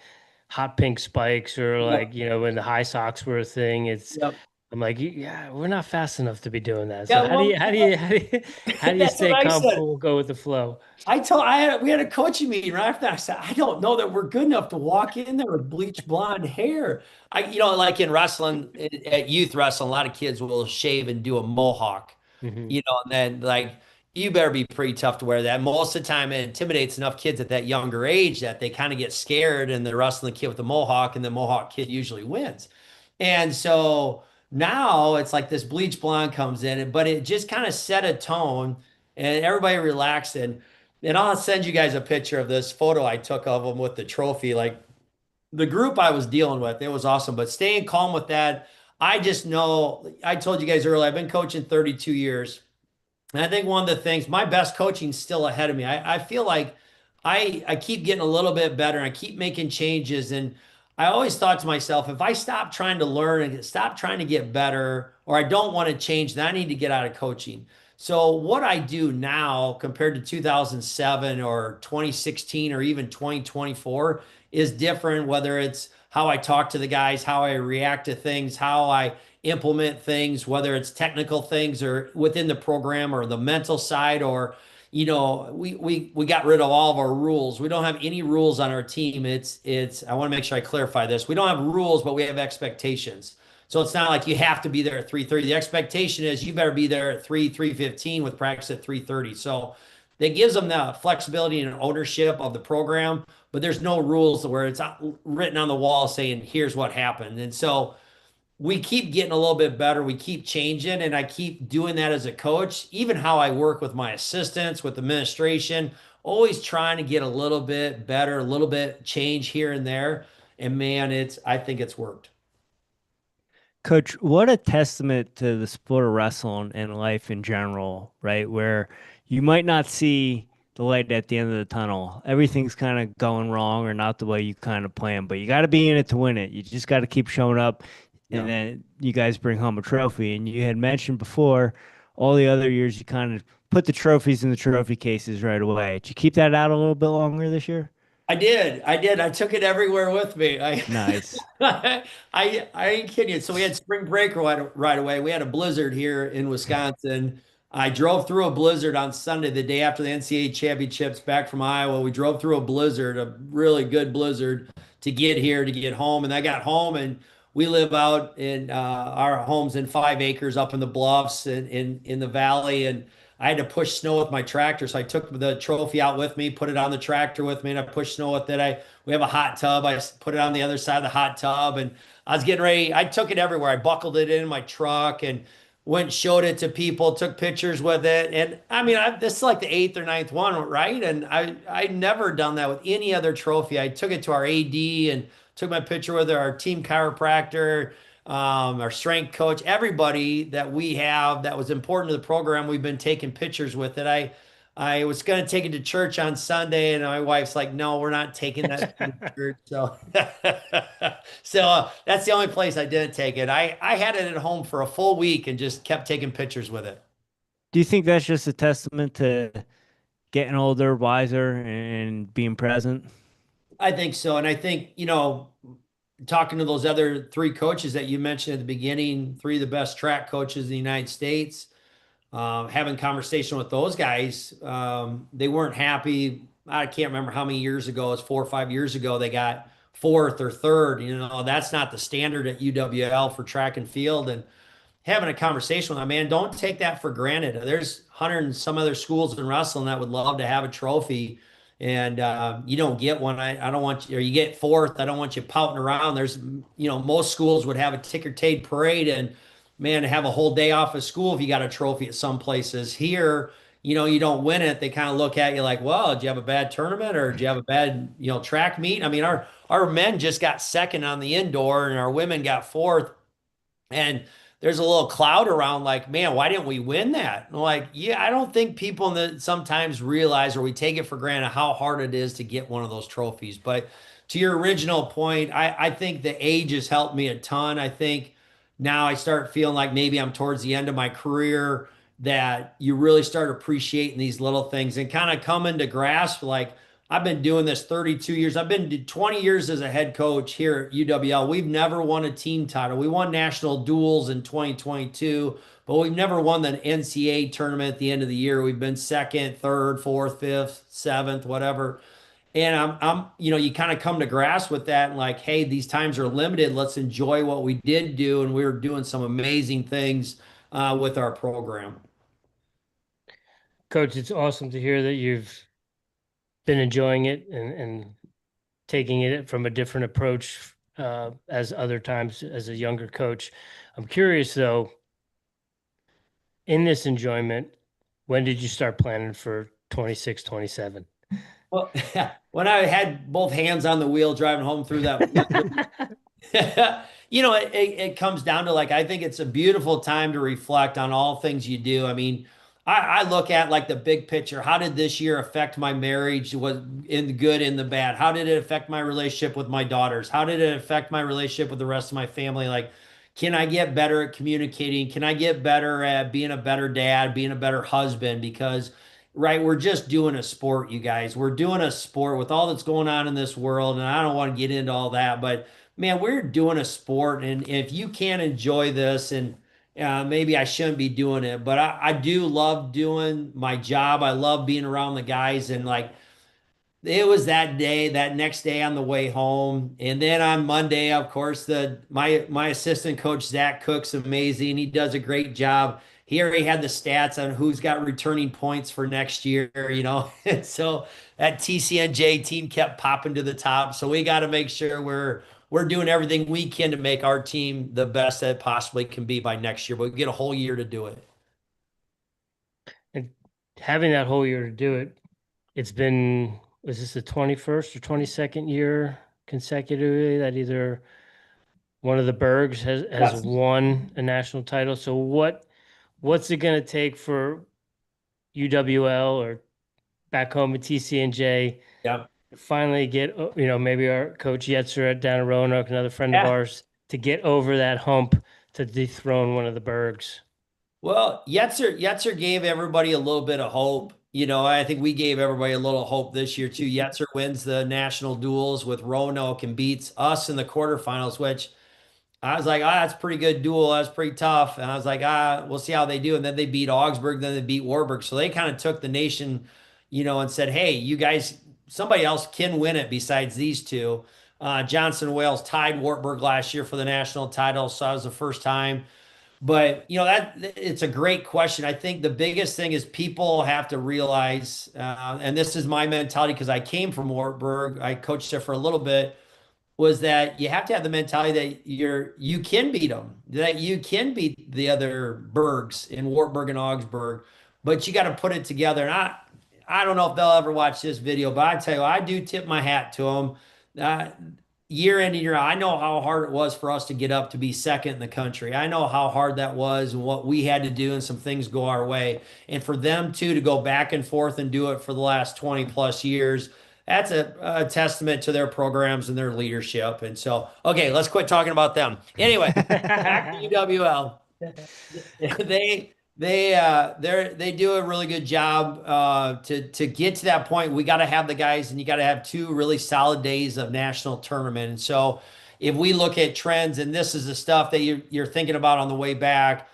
hot pink spikes, or like when the high socks were a thing. Yep. I'm like, yeah, we're not fast enough to be doing that. Yeah, So how do you stay calm, cool, go with the flow? We had a coaching meeting right after that. I said, I don't know that we're good enough to walk in there with bleach blonde hair. Like in wrestling, at youth wrestling, a lot of kids will shave and do a mohawk, Mm-hmm. and then like, you better be pretty tough to wear that. Most of the time, it intimidates enough kids at that younger age that they kind of get scared, and they're wrestling the kid with the mohawk, and the mohawk kid usually wins. And so now it's like this bleach blonde comes in, but it just kind of set a tone, and everybody relaxed. And I'll send you guys a picture of this photo I took of them with the trophy. Like, the group I was dealing with, it was awesome. But staying calm with that, I just know, I told you guys earlier, I've been coaching 32 years. And I think one of the things, my best coaching is still ahead of me. I feel like I keep getting a little bit better. I keep making changes, and I always thought to myself, if I stop trying to learn and stop trying to get better, or I don't want to change, then I need to get out of coaching. So what I do now compared to 2007 or 2016 or even 2024 is different, whether it's how I talk to the guys, how I react to things, how I implement things, whether it's technical things or within the program or the mental side or we got rid of all of our rules. We don't have any rules on our team. It's I want to make sure I clarify this. We don't have rules, but we have expectations. So it's not like you have to be there at 3:30. The expectation is you better be there at 3:15 with practice at 3:30. So that gives them the flexibility and ownership of the program, but there's no rules where it's written on the wall saying here's what happened. And so we keep getting a little bit better. We keep changing, and I keep doing that as a coach. Even how I work with my assistants, with administration, always trying to get a little bit better, a little bit change here and there. And man, I think it's worked. Coach, what a testament to the sport of wrestling and life in general, right? Where you might not see the light at the end of the tunnel. Everything's kind of going wrong or not the way you kind of planned, but you got to be in it to win it. You just got to keep showing up, and then you guys bring home a trophy. And you had mentioned before, all the other years you kind of put the trophies in the trophy cases right away. Did you keep that out a little bit longer this year? I did. I took it everywhere with me. Nice. I ain't kidding you. So we had spring break right away. We had a blizzard here in Wisconsin. I drove through a blizzard on Sunday, the day after the NCAA championships back from Iowa. We drove through a blizzard, a really good blizzard to get here, to get home. And I got home and we live out in our homes in 5 acres up in the bluffs and in the valley. And I had to push snow with my tractor. So I took the trophy out with me, put it on the tractor with me, and I pushed snow with it. We have a hot tub. I put it on the other side of the hot tub and I was getting ready. I took it everywhere. I buckled it in my truck and went and showed it to people, took pictures with it. And I mean, this is like the eighth or ninth one, right? And I never done that with any other trophy. I took it to our AD and took my picture with our team chiropractor, our strength coach, everybody that we have that was important to the program. We've been taking pictures with it. I was going to take it to church on Sunday, and my wife's like, "No, we're not taking that to church." So, that's the only place I didn't take it. I had it at home for a full week and just kept taking pictures with it. Do you think that's just a testament to getting older, wiser, and being present? I think so. And I think, talking to those other three coaches that you mentioned at the beginning, three of the best track coaches in the United States, having conversation with those guys, they weren't happy. I can't remember how many years ago, it was 4 or 5 years ago, they got fourth or third. That's not the standard at UWL for track and field. And having a conversation with them, man, don't take that for granted. There's 100 and some other schools in wrestling that would love to have a trophy, and you don't get one. I don't want you, or you get fourth. I don't want you pouting around. There's, most schools would have a ticker tape parade, and man, to have a whole day off of school if you got a trophy at some places. Here, you don't win it, they kind of look at you like, well, did you have a bad tournament or did you have a bad, track meet? I mean, our men just got second on the indoor and our women got fourth. And there's a little cloud around like, man, why didn't we win that? And like, yeah, I don't think people sometimes realize, or we take it for granted, how hard it is to get one of those trophies. But to your original point, I think the age has helped me a ton. I think now I start feeling like maybe I'm towards the end of my career, that you really start appreciating these little things and kind of coming to grasp, like, I've been doing this 32 years. I've been 20 years as a head coach here at UWL. We've never won a team title. We won national duels in 2022, but we've never won the NCAA tournament at the end of the year. We've been second, third, fourth, fifth, seventh, whatever. And you kind of come to grasp with that and like, hey, these times are limited. Let's enjoy what we did do. And we were doing some amazing things with our program. Coach, it's awesome to hear that you've been enjoying it and taking it from a different approach as other times as a younger coach. I'm curious though, in this enjoyment, when did you start planning for 26, 27? Well, when I had both hands on the wheel driving home through that, it comes down to, like, I think it's a beautiful time to reflect on all things you do. I mean, I look at like the big picture. How did this year affect my marriage? Was in the good and the bad? How did it affect my relationship with my daughters? How did it affect my relationship with the rest of my family? Like, can I get better at communicating? Can I get better at being a better dad, being a better husband? Because, right, we're just doing a sport, you guys. We're doing a sport with all that's going on in this world. And I don't want to get into all that, but man, we're doing a sport. And if you can't enjoy this and maybe I shouldn't be doing it, but I do love doing my job. I love being around the guys and like it was that day, that next day on the way home. And then on Monday, of course, the my assistant coach, Zach Cook's amazing. He does a great job. He already had the stats on who's got returning points for next year, you know. And so that TCNJ team kept popping to the top. So we got to make sure we're doing everything we can to make our team the best that it possibly can be by next year. But we get a whole year to do it. And having that whole year to do it, it's been, was this the 21st or 22nd year consecutively that either one of the Bergs has Yes. won a national title? So what's it going to take for UWL or back home at TCNJ Yeah. to finally get, maybe our coach Yetzer down in Roanoke, another friend of Yeah. ours, to get over that hump to dethrone one of the Bergs? Well, Yetzer gave everybody a little bit of hope. You know, I think we gave everybody a little hope this year too. Yetzer wins the national duels with Roanoke and beats us in the quarterfinals, which I was like, that's a pretty good duel. That's pretty tough. And I was like, we'll see how they do. And then they beat Augsburg, then they beat Warburg. So they kind of took the nation, and said, hey, you guys, somebody else can win it besides these two. Johnson Wales tied Wartburg last year for the national title. So that was the first time. But that it's a great question. I think the biggest thing is people have to realize, and this is my mentality because I came from Wartburg. I coached there for a little bit, was that you have to have the mentality that you can beat them, that you can beat the other Bergs in Wartburg and Augsburg, but you got to put it together. And I don't know if they'll ever watch this video, but I tell you, I do tip my hat to them. Year in and year out, I know how hard it was for us to get up to be second in the country. I know how hard that was and what we had to do and some things go our way. And for them too, to go back and forth and do it for the last 20 plus years, that's a testament to their programs and their leadership. And so, okay, let's quit talking about them. Anyway, back to UWL. They do a really good job to get to that point. We got to have the guys, and you got to have two really solid days of national tournament. And so, if we look at trends, and this is the stuff that you're thinking about on the way back,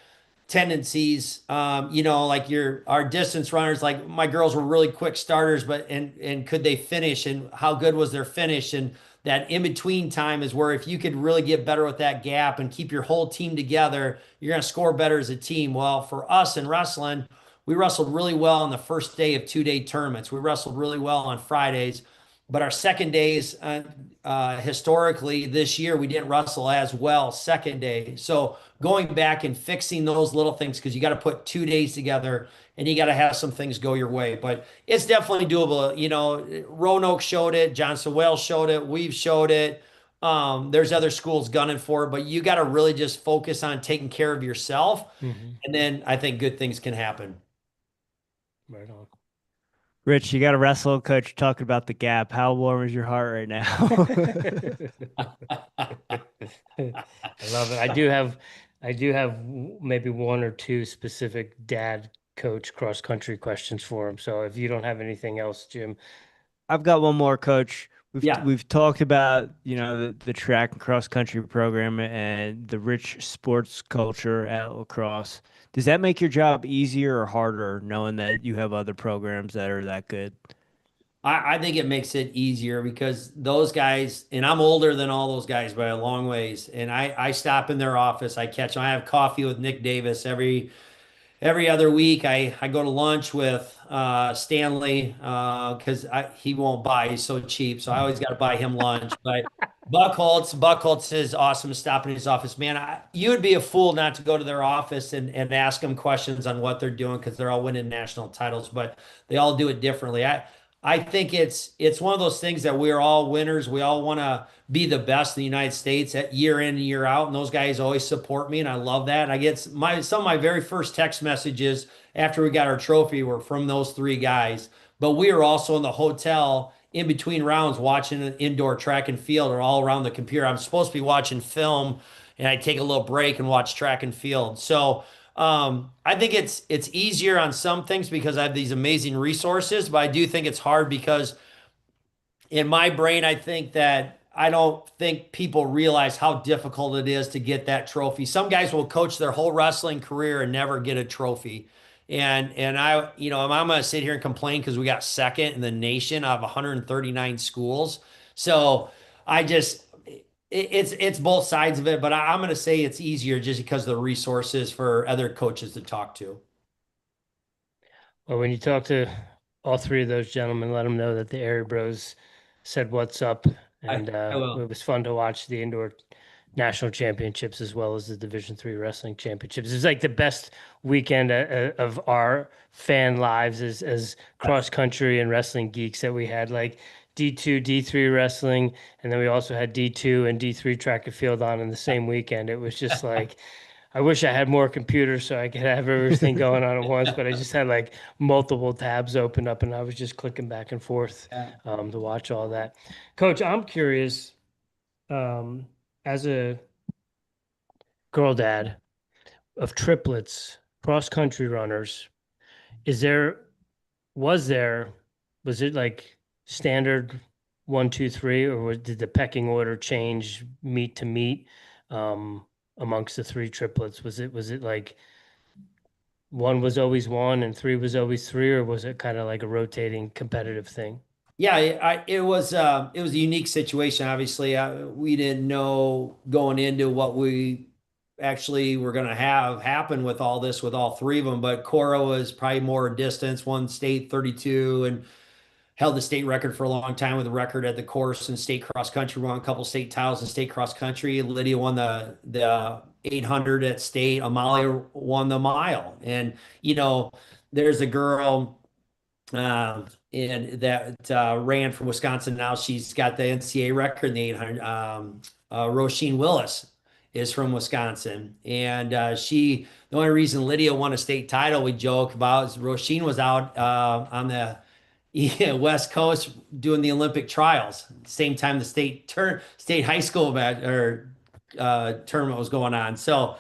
tendencies, like our distance runners, like my girls were really quick starters, but and could they finish, and how good was their finish? And that in between time is where if you could really get better with that gap and keep your whole team together, you're going to score better as a team. Well, for us in wrestling, we wrestled really well on the first day of 2-day tournaments. We wrestled really well on Fridays, but our second days, historically this year, we didn't wrestle as well second day. So going back and fixing those little things, because you got to put 2 days together and you got to have some things go your way. But it's definitely doable. Roanoke showed it, Johnson Wales showed it, we've showed it. There's other schools gunning for it, but you got to really just focus on taking care of yourself. Mm-hmm. And then I think good things can happen. Right on. Rich, you got a wrestle coach talking about the gap. How warm is your heart right now? I love it. I do have maybe one or two specific dad coach cross country questions for him. So if you don't have anything else, Jim. I've got one more, coach. Yeah. We've talked about, the track and cross country program and the rich sports culture at La Crosse. Does that make your job easier or harder knowing that you have other programs that are that good? I think it makes it easier because those guys, and I'm older than all those guys by a long ways. And I stop in their office, I catch them. I have coffee with Nick Davis every other week. I go to lunch with Stanley because he won't buy. He's so cheap. So I always got to buy him lunch. But Buckholtz is awesome to stop in his office. Man, you would be a fool not to go to their office and ask them questions on what they're doing because they're all winning national titles, but they all do it differently. I think it's one of those things that we're all winners. We all want to be the best in the United States at year in and year out, and those guys always support me, and I love that. And I get some of my very first text messages after we got our trophy were from those three guys. But we were also in the hotel in between rounds watching an indoor track and field or all around the computer. I'm supposed to be watching film, and I take a little break and watch track and field. So I think it's easier on some things because I have these amazing resources, but I do think it's hard because in my brain, I think that I don't think people realize how difficult it is to get that trophy. Some guys will coach their whole wrestling career and never get a trophy. And I, I'm gonna sit here and complain because we got second in the nation out of 139 schools. So I just it's both sides of it, but I'm gonna say it's easier just because of the resources for other coaches to talk to. Well, when you talk to all three of those gentlemen, let them know that the Airey Bros said what's up, and I will. it was fun to watch the indoor national championships as well as the Division III wrestling championships. It was like the best weekend of our fan lives as cross country and wrestling geeks that we had. Like D2, D3 wrestling, and then we also had D2 and D3 track and field on in the same weekend. It was just like. I wish I had more computers so I could have everything going on at once, but I just had like multiple tabs open up and I was just clicking back and forth Yeah. to watch all that. Coach, I'm curious, as a girl dad of triplets, cross country runners, is there, was there, was it like standard 1, 2, 3, or did the pecking order change meet to meet? Amongst the three triplets? Was it like one was always one and three was always three, or was it kind of like a rotating competitive thing? Yeah, it was a unique situation. Obviously, we didn't know going into what we actually were going to have happen with all this with all three of them. But Cora was probably more distance, won state 32, and held the state record for a long time with a record at the course and state cross country. Won a couple state titles in state cross country. Lydia won the 800 at state. Amalia won the mile, and there's a girl and that ran from Wisconsin. Now she's got the NCAA record in the 800. Roisin Willis is from Wisconsin, and the only reason Lydia won a state title we joke about is Roisin was out on the West Coast doing the Olympic trials, same time the state high school tournament was going on. So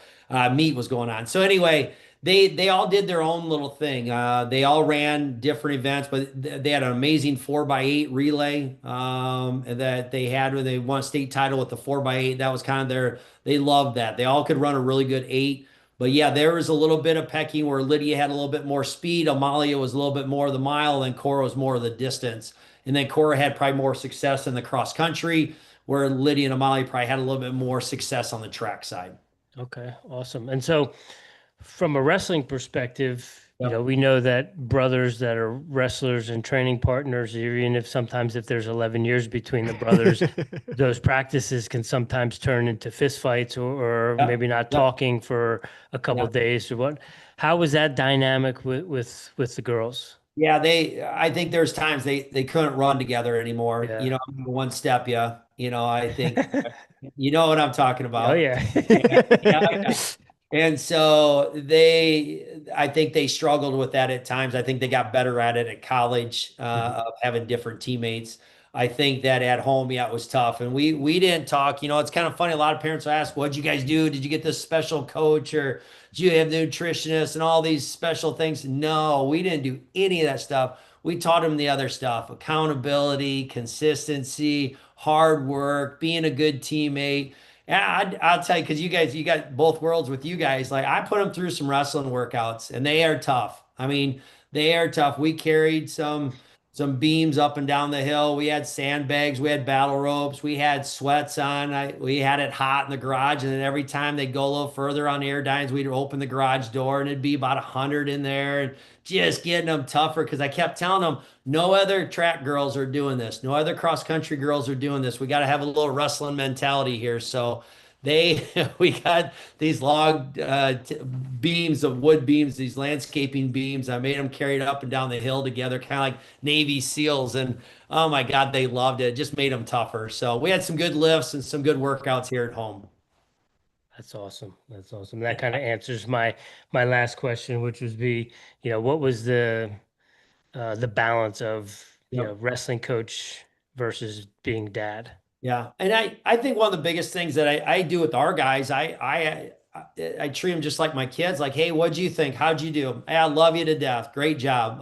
meet was going on. So anyway, they all did their own little thing. They all ran different events, but they had an amazing 4x8 relay that they had when they won a state title with the 4x8. That was kind of they loved that. They all could run a really good 8. But yeah, there was a little bit of pecking where Lydia had a little bit more speed. Amalia was a little bit more of the mile, and Cora was more of the distance. And then Cora had probably more success in the cross country, where Lydia and Amalia probably had a little bit more success on the track side. Okay, awesome. And so from a wrestling perspective, Yep. we know that brothers that are wrestlers and training partners, even if sometimes if there's 11 years between the brothers, those practices can sometimes turn into fist fights or Yep. maybe not Yep. talking for a couple Yep. of days or what. How was that dynamic with the girls? Yeah, I think there's times they couldn't run together anymore. Yeah. I'm gonna one step you. I think you know what I'm talking Oh about. yeah. Yeah. And so I think they struggled with that at times. I think they got better at it at college, of having different teammates. I think that at home, yeah, it was tough. And we didn't talk. It's kind of funny. A lot of parents ask, what'd you guys do? Did you get this special coach, or did you have the nutritionist and all these special things? No, we didn't do any of that stuff. We taught them the other stuff: accountability, consistency, hard work, being a good teammate. Yeah, I'll tell you, because you got both worlds with you guys. Like, I put them through some wrestling workouts, and they are tough. I mean, they are tough. We carried some beams up and down the hill. We had sandbags, we had battle ropes, we had sweats on. We had it hot in the garage, and then every time they'd go a little further on airdynes, we'd open the garage door, and it'd be about 100 in there, and just getting them tougher because I kept telling them no other track girls are doing this, no other cross country girls are doing this. We got to have a little wrestling mentality here. So They we got these log beams of wood beams, these landscaping beams. I made them carry it up and down the hill together, kind of like Navy SEALs. And oh my God, they loved it. It just made them tougher. So we had some good lifts and some good workouts here at home. That's awesome. That's awesome. That kind of answers my last question, which would be, what was the balance of, Yep. wrestling coach versus being dad? Yeah. And I think one of the biggest things that I do with our guys, I treat them just like my kids. Like, hey, what'd you think? How'd you do? Hey, I love you to death. Great job.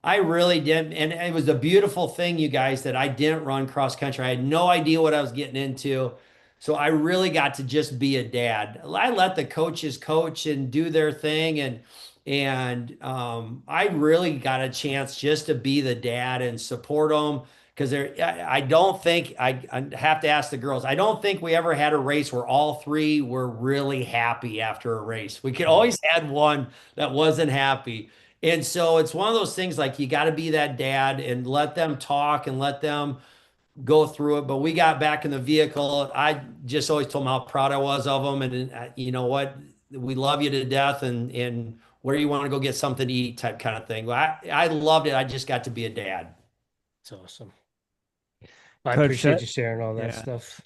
I really did. And it was a beautiful thing, you guys, that I didn't run cross country. I had no idea what I was getting into. So I really got to just be a dad. I let the coaches coach and do their thing. And I really got a chance just to be the dad and support them because I don't think I have to ask the girls. I don't think we ever had a race where all three were really happy after a race. We could always had one that wasn't happy. And so it's one of those things like you got to be that dad and let them talk and let them go through it. But we got back in the vehicle. I just always told them how proud I was of them. And you know what? We love you to death and where you want to go get something to eat type kind of thing. I loved it. I just got to be a dad. It's awesome. I Coach, appreciate you sharing all that yeah. stuff.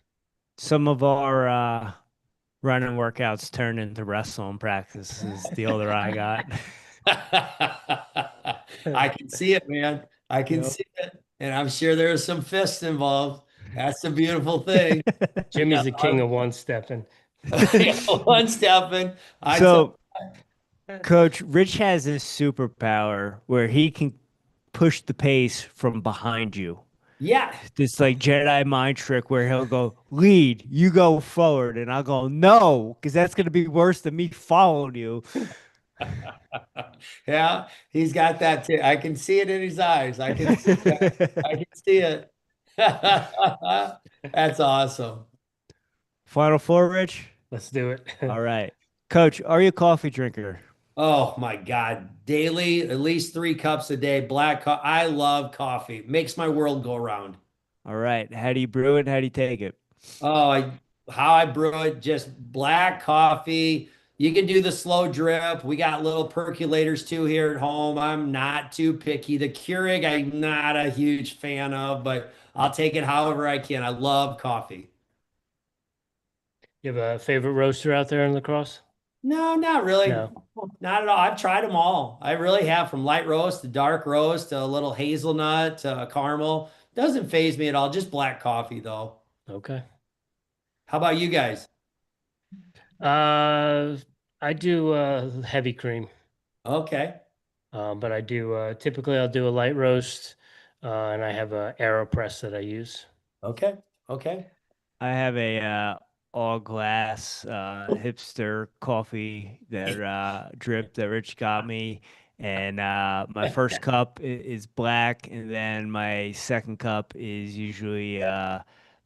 Some of our running workouts turn into wrestling practices the older I got. I can see it, man. I can Yep. see it. And I'm sure there's some fists involved. That's a beautiful thing. Jimmy's the king of one-stepping. One stepping. So, Coach, Rich has this superpower where he can push the pace from behind you. Yeah. This like Jedi mind trick where he'll go, lead, you go forward. And I'll go, no, because that's going to be worse than me following you. Yeah, he's got that too. I can see it in his eyes. I can see it. I can see it. That's awesome. Final four, Rich? Let's do it. All right. Coach, are you a coffee drinker? Oh my God. Daily, at least 3 cups a day. Black coffee. I love coffee. Makes my world go round. All right. How do you brew it? How do you take it? Oh, how I brew it, just black coffee. You can do the slow drip. We got little percolators too here at home. I'm not too picky. The Keurig, I'm not a huge fan of, but I'll take it however I can. I love coffee. You have a favorite roaster out there in La Crosse? No, not really. No. Not at all. I've tried them all. I really have, from light roast to dark roast to a little hazelnut to caramel. Doesn't phase me at all. Just black coffee though. Okay. How about you guys? I do heavy cream. Okay. But I do typically I'll do a light roast, and I have a AeroPress that I use. Okay. Okay. I have a all glass hipster coffee that drip that Rich got me. And my first cup is black, and then my second cup is usually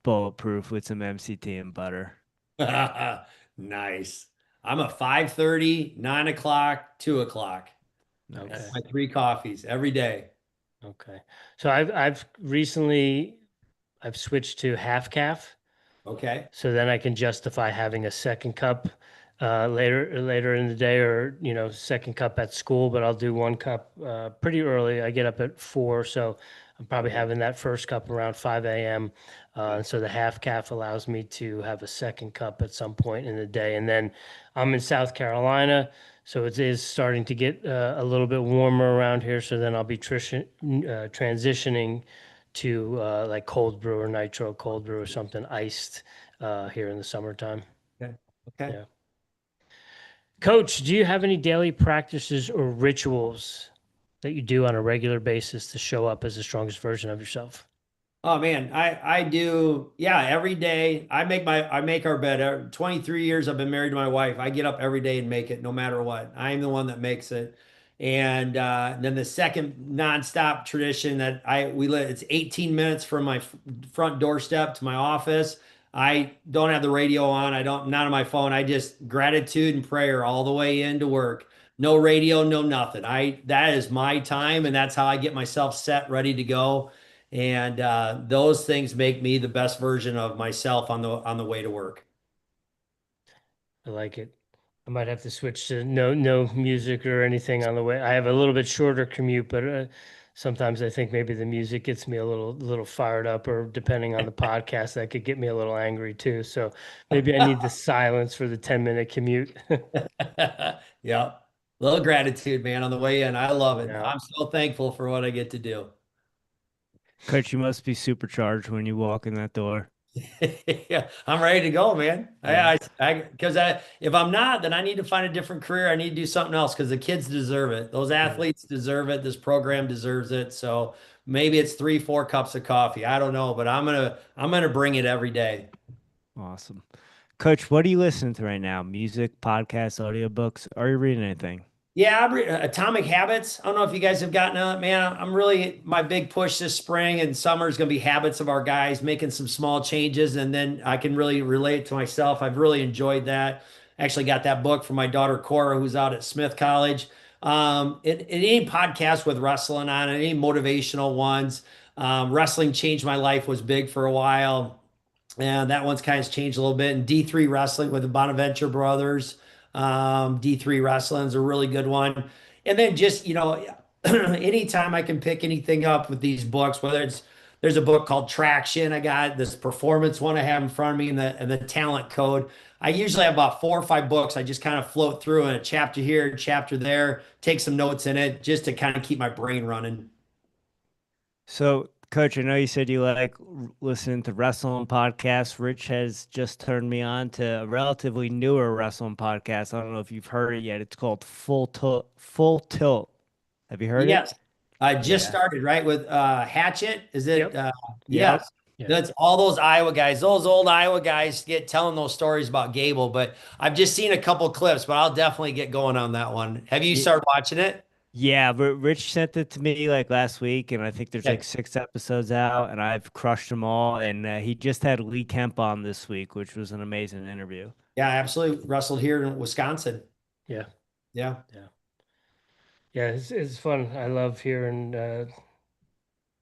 bulletproof with some MCT and butter. Nice. I'm a 5:30, 9 o'clock, 2 o'clock. Okay. That's my 3 coffees every day. Okay. So I've recently switched to half calf. Okay. So then I can justify having a second cup later in the day, or second cup at school. But I'll do 1 cup pretty early. I get up at 4, so I'm probably having that first cup around 5 a.m. And so the half calf allows me to have a second cup at some point in the day. And then I'm in South Carolina, so it is starting to get a little bit warmer around here. So then I'll be transitioning to like cold brew or nitro cold brew or something iced here in the summertime. Okay. Okay. Yeah. Coach, do you have any daily practices or rituals that you do on a regular basis to show up as the strongest version of yourself? Oh man, I do. Yeah, every day I make our bed. 23 years I've been married to my wife. I get up every day and make it no matter what. I'm the one that makes it. And then the second nonstop tradition that we live, it's 18 minutes from my front doorstep to my office. I don't have the radio on. Not on my phone. I just gratitude and prayer all the way into work. No radio, no nothing. That is my time, and that's how I get myself set, ready to go. And those things make me the best version of myself on the way to work. I like it. I might have to switch to no music or anything on the way. I have a little bit shorter commute, but sometimes I think maybe the music gets me a little fired up, or depending on the podcast, that could get me a little angry too. So maybe I need the silence for the 10-minute commute. Yeah. Little gratitude, man, on the way in. I love it. Yeah. I'm so thankful for what I get to do. Coach, you must be supercharged when you walk in that door. Yeah, I'm ready to go, man. Yeah. Because if I'm not, then I need to find a different career. I need to do something else because the kids deserve it. Those Yeah. athletes deserve it. This program deserves it. So maybe it's 3, 4 cups of coffee. I don't know, but I'm gonna bring it every day. Awesome. Coach, what are you listening to right now? Music, podcasts, audiobooks? Are you reading anything? Yeah, Atomic Habits. I don't know if you guys have gotten on it, man. I'm really my big push this spring and summer is going to be habits of our guys, making some small changes, and then I can really relate to myself. I've really enjoyed that. Actually, got that book from my daughter Cora, who's out at Smith College. Any podcast with wrestling on it, any motivational ones. Wrestling changed my life was big for a while. And that one's kind of changed a little bit. And D3 Wrestling with the Bonaventure brothers. D3 Wrestling is a really good one. And then just, anytime I can pick anything up with these books, whether there's a book called Traction. I got this performance one I have in front of me and the talent code. I usually have about 4 or 5 books. I just kind of float through in a chapter here, a chapter there, take some notes in it just to kind of keep my brain running. So, Coach, I know you said you like listening to wrestling podcasts. Rich has just turned me on to a relatively newer wrestling podcast. I don't know if you've heard it yet. It's called Full Tilt. Full Tilt. Have you heard it? Yes. I just Yeah. started, right, with Hatchet. Is it? Yep. Yep. Yes. Yeah. That's all those Iowa guys. Those old Iowa guys get telling those stories about Gable, but I've just seen a couple clips, but I'll definitely get going on that one. Have you Ye- started watching it? Yeah, but Rich sent it to me like last week, and I think there's like Okay. 6 episodes out, and I've crushed them all. And he just had Lee Kemp on this week, which was an amazing interview. Yeah, I absolutely wrestled here in Wisconsin. Yeah. Yeah. Yeah. Yeah. It's fun. I love hearing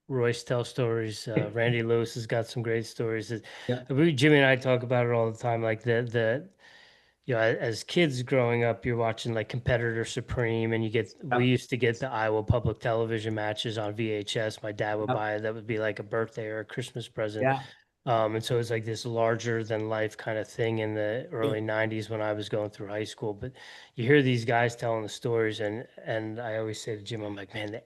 Royce tell stories. Randy Lewis has got some great stories. Yeah. Jimmy and I talk about it all the time. Like as kids growing up, you're watching like Competitor Supreme, and we Yeah. used to get the Iowa Public Television matches on VHS. My dad would Yeah. buy it. That would be like a birthday or a Christmas present. Yeah. And so it's like this larger than life kind of thing in the early 90s when I was going through high school. But you hear these guys telling the stories, and I always say to Jim, I'm like, man,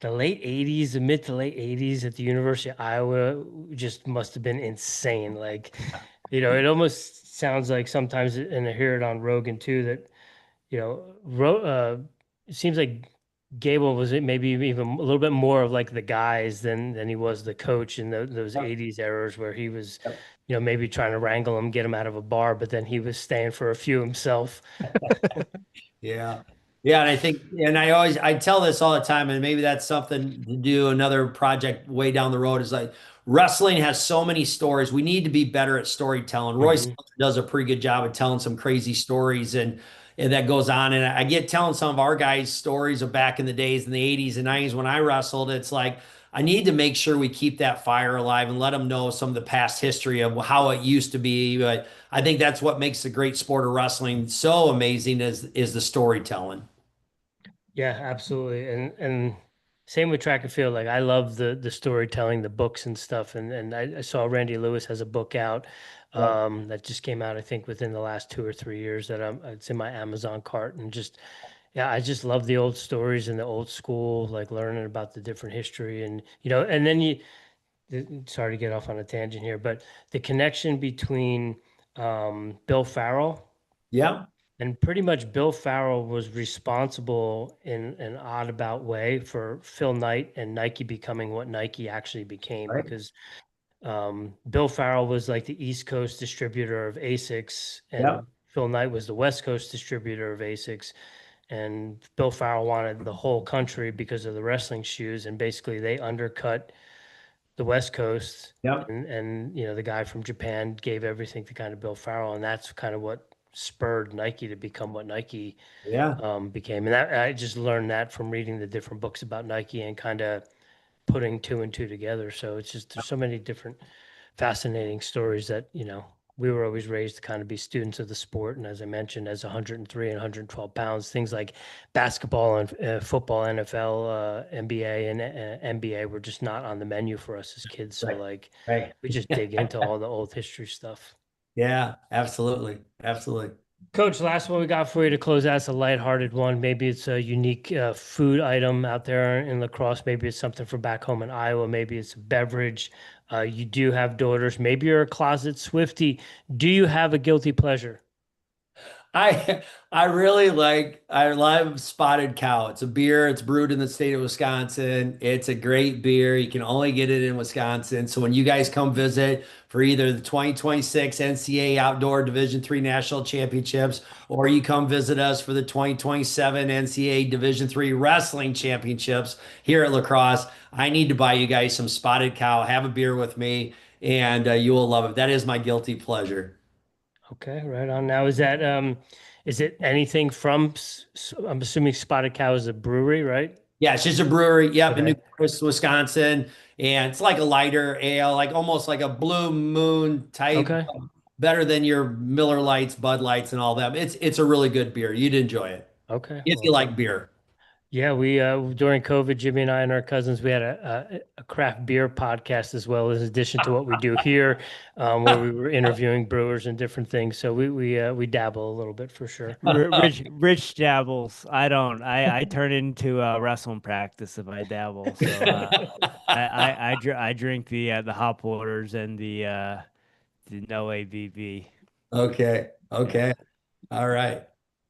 the late 80s, the mid to late 80s at the University of Iowa just must have been insane. Like, it almost sounds like sometimes, and I hear it on Rogan too, that, it seems like Gable was maybe even a little bit more of like the guys than he was the coach in those Yeah. 80s eras where he was, Yeah. maybe trying to wrangle him, get him out of a bar, but then he was staying for a few himself. Yeah. Yeah. And I think, and I tell this all the time, and maybe that's something to do another project way down the road is like wrestling has so many stories. We need to be better at storytelling. Royce Mhm. does a pretty good job of telling some crazy stories and that goes on. And I get telling some of our guys stories of back in the days in the 80s and 90s when I wrestled. It's like, I need to make sure we keep that fire alive and let them know some of the past history of how it used to be. But I think that's what makes the great sport of wrestling so amazing is the storytelling. Yeah, absolutely. And same with track and field. Like I love the storytelling, the books and stuff. And I saw Randy Lewis has a book out Yeah. that just came out, I think, within the last 2 or 3 years that it's in my Amazon cart. And just, yeah, I just love the old stories and the old school, like learning about the different history. And, and then sorry to get off on a tangent here, but the connection between Bill Farrell. Yeah. And pretty much Bill Farrell was responsible in an odd about way for Phil Knight and Nike becoming what Nike actually became, Right. because Bill Farrell was like the East Coast distributor of Asics, Yeah. and Phil Knight was the West Coast distributor of Asics. And Bill Farrell wanted the whole country because of the wrestling shoes, and basically they undercut the West Coast, Yeah. and the guy from Japan gave everything to kind of Bill Farrell, and that's kind of what spurred Nike to become what Nike Yeah. became. And that I just learned that from reading the different books about Nike and kind of putting two and two together. So it's just there's so many different fascinating stories that we were always raised to kind of be students of the sport. And as I mentioned, as 103 and 112 pounds, things like basketball and football, NFL, NBA, and NBA were just not on the menu for us as kids. So like, Right. we just dig into all the old history stuff. Yeah, absolutely. Absolutely. Coach, last one we got for you to close out. It's a lighthearted one. Maybe it's a unique food item out there in La Crosse. Maybe it's something from back home in Iowa. Maybe it's a beverage. You do have daughters. Maybe you're a closet Swiftie. Do you have a guilty pleasure? I I really like I love Spotted Cow. It's a beer. It's brewed in the state of Wisconsin. It's a great beer. You can only get it in Wisconsin. So when you guys come visit for either the 2026 NCAA Outdoor Division III National Championships, or you come visit us for the 2027 NCAA Division III Wrestling Championships here at La Crosse, I need to buy you guys some Spotted Cow. Have a beer with me, and you will love it. That is my guilty pleasure. Okay, right on. Now, is it anything from, I'm assuming Spotted Cow is a brewery, right? Yeah, it's just a brewery. Yep, in New Okay. Forest, Wisconsin, and it's like a lighter ale, like almost like a Blue Moon type, Okay. better than your Miller Lights, Bud Lights, and all that. It's a really good beer. You'd enjoy it Okay. if you Well, like beer. yeah, we during COVID, Jimmy and I and our cousins, we had a craft beer podcast as well, as addition to what we do here, where we were interviewing brewers and different things. So we dabble a little bit for sure. Rich dabbles. I don't. I turn into wrestling practice if I dabble. So I drink the hop waters and the no ABV. Okay, Yeah. okay, all right.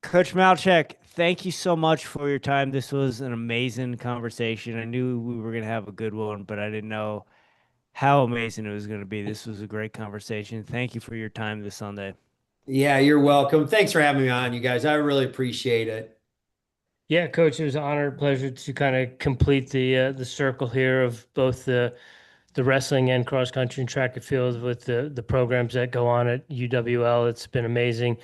Coach Malecek, thank you so much for your time. This was an amazing conversation. I knew we were gonna have a good one, but I didn't know how amazing it was gonna be. This was a great conversation. Thank you for your time this Sunday. Yeah, you're welcome. Thanks for having me on, you guys. I really appreciate it. Yeah, Coach, it was an honor, pleasure to kind of complete the circle here of both the wrestling and cross country and track and field with the programs that go on at UWL. It's been amazing.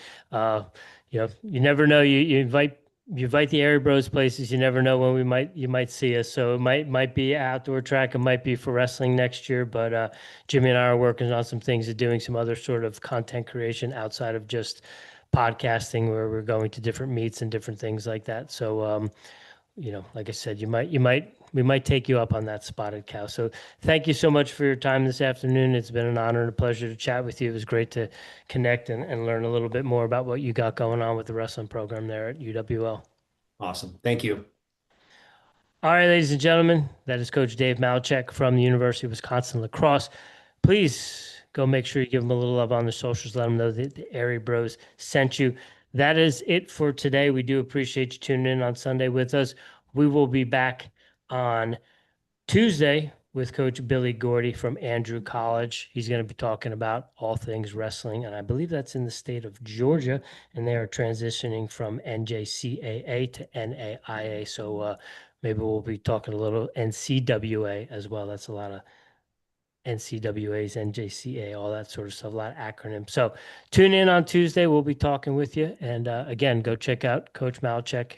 You never know. You invite the Airey Bros places. You never know when you might see us. So it might be outdoor track. It might be for wrestling next year. But Jimmy and I are working on some things and doing some other sort of content creation outside of just podcasting, where we're going to different meets and different things like that. So like I said, we might take you up on that Spotted Cow. So thank you so much for your time this afternoon. It's been an honor and a pleasure to chat with you. It was great to connect and learn a little bit more about what you got going on with the wrestling program there at UWL. Awesome. Thank you. All right, ladies and gentlemen, that is Coach Dave Malecek from the University of Wisconsin La Crosse. Please go make sure you give them a little love on the socials. Let them know that the Airey Bros sent you. That is it for today. We do appreciate you tuning in on Sunday with us. We will be back on Tuesday with Coach Billy Gordy from Andrew College. He's going to be talking about all things wrestling, and I believe that's in the state of Georgia, and they are transitioning from NJCAA to NAIA. So maybe we'll be talking a little NCWA as well. That's a lot of NCWAs, NJCA, all that sort of stuff, a lot of acronyms. So tune in on Tuesday. We'll be talking with you. And again, go check out Coach Malecek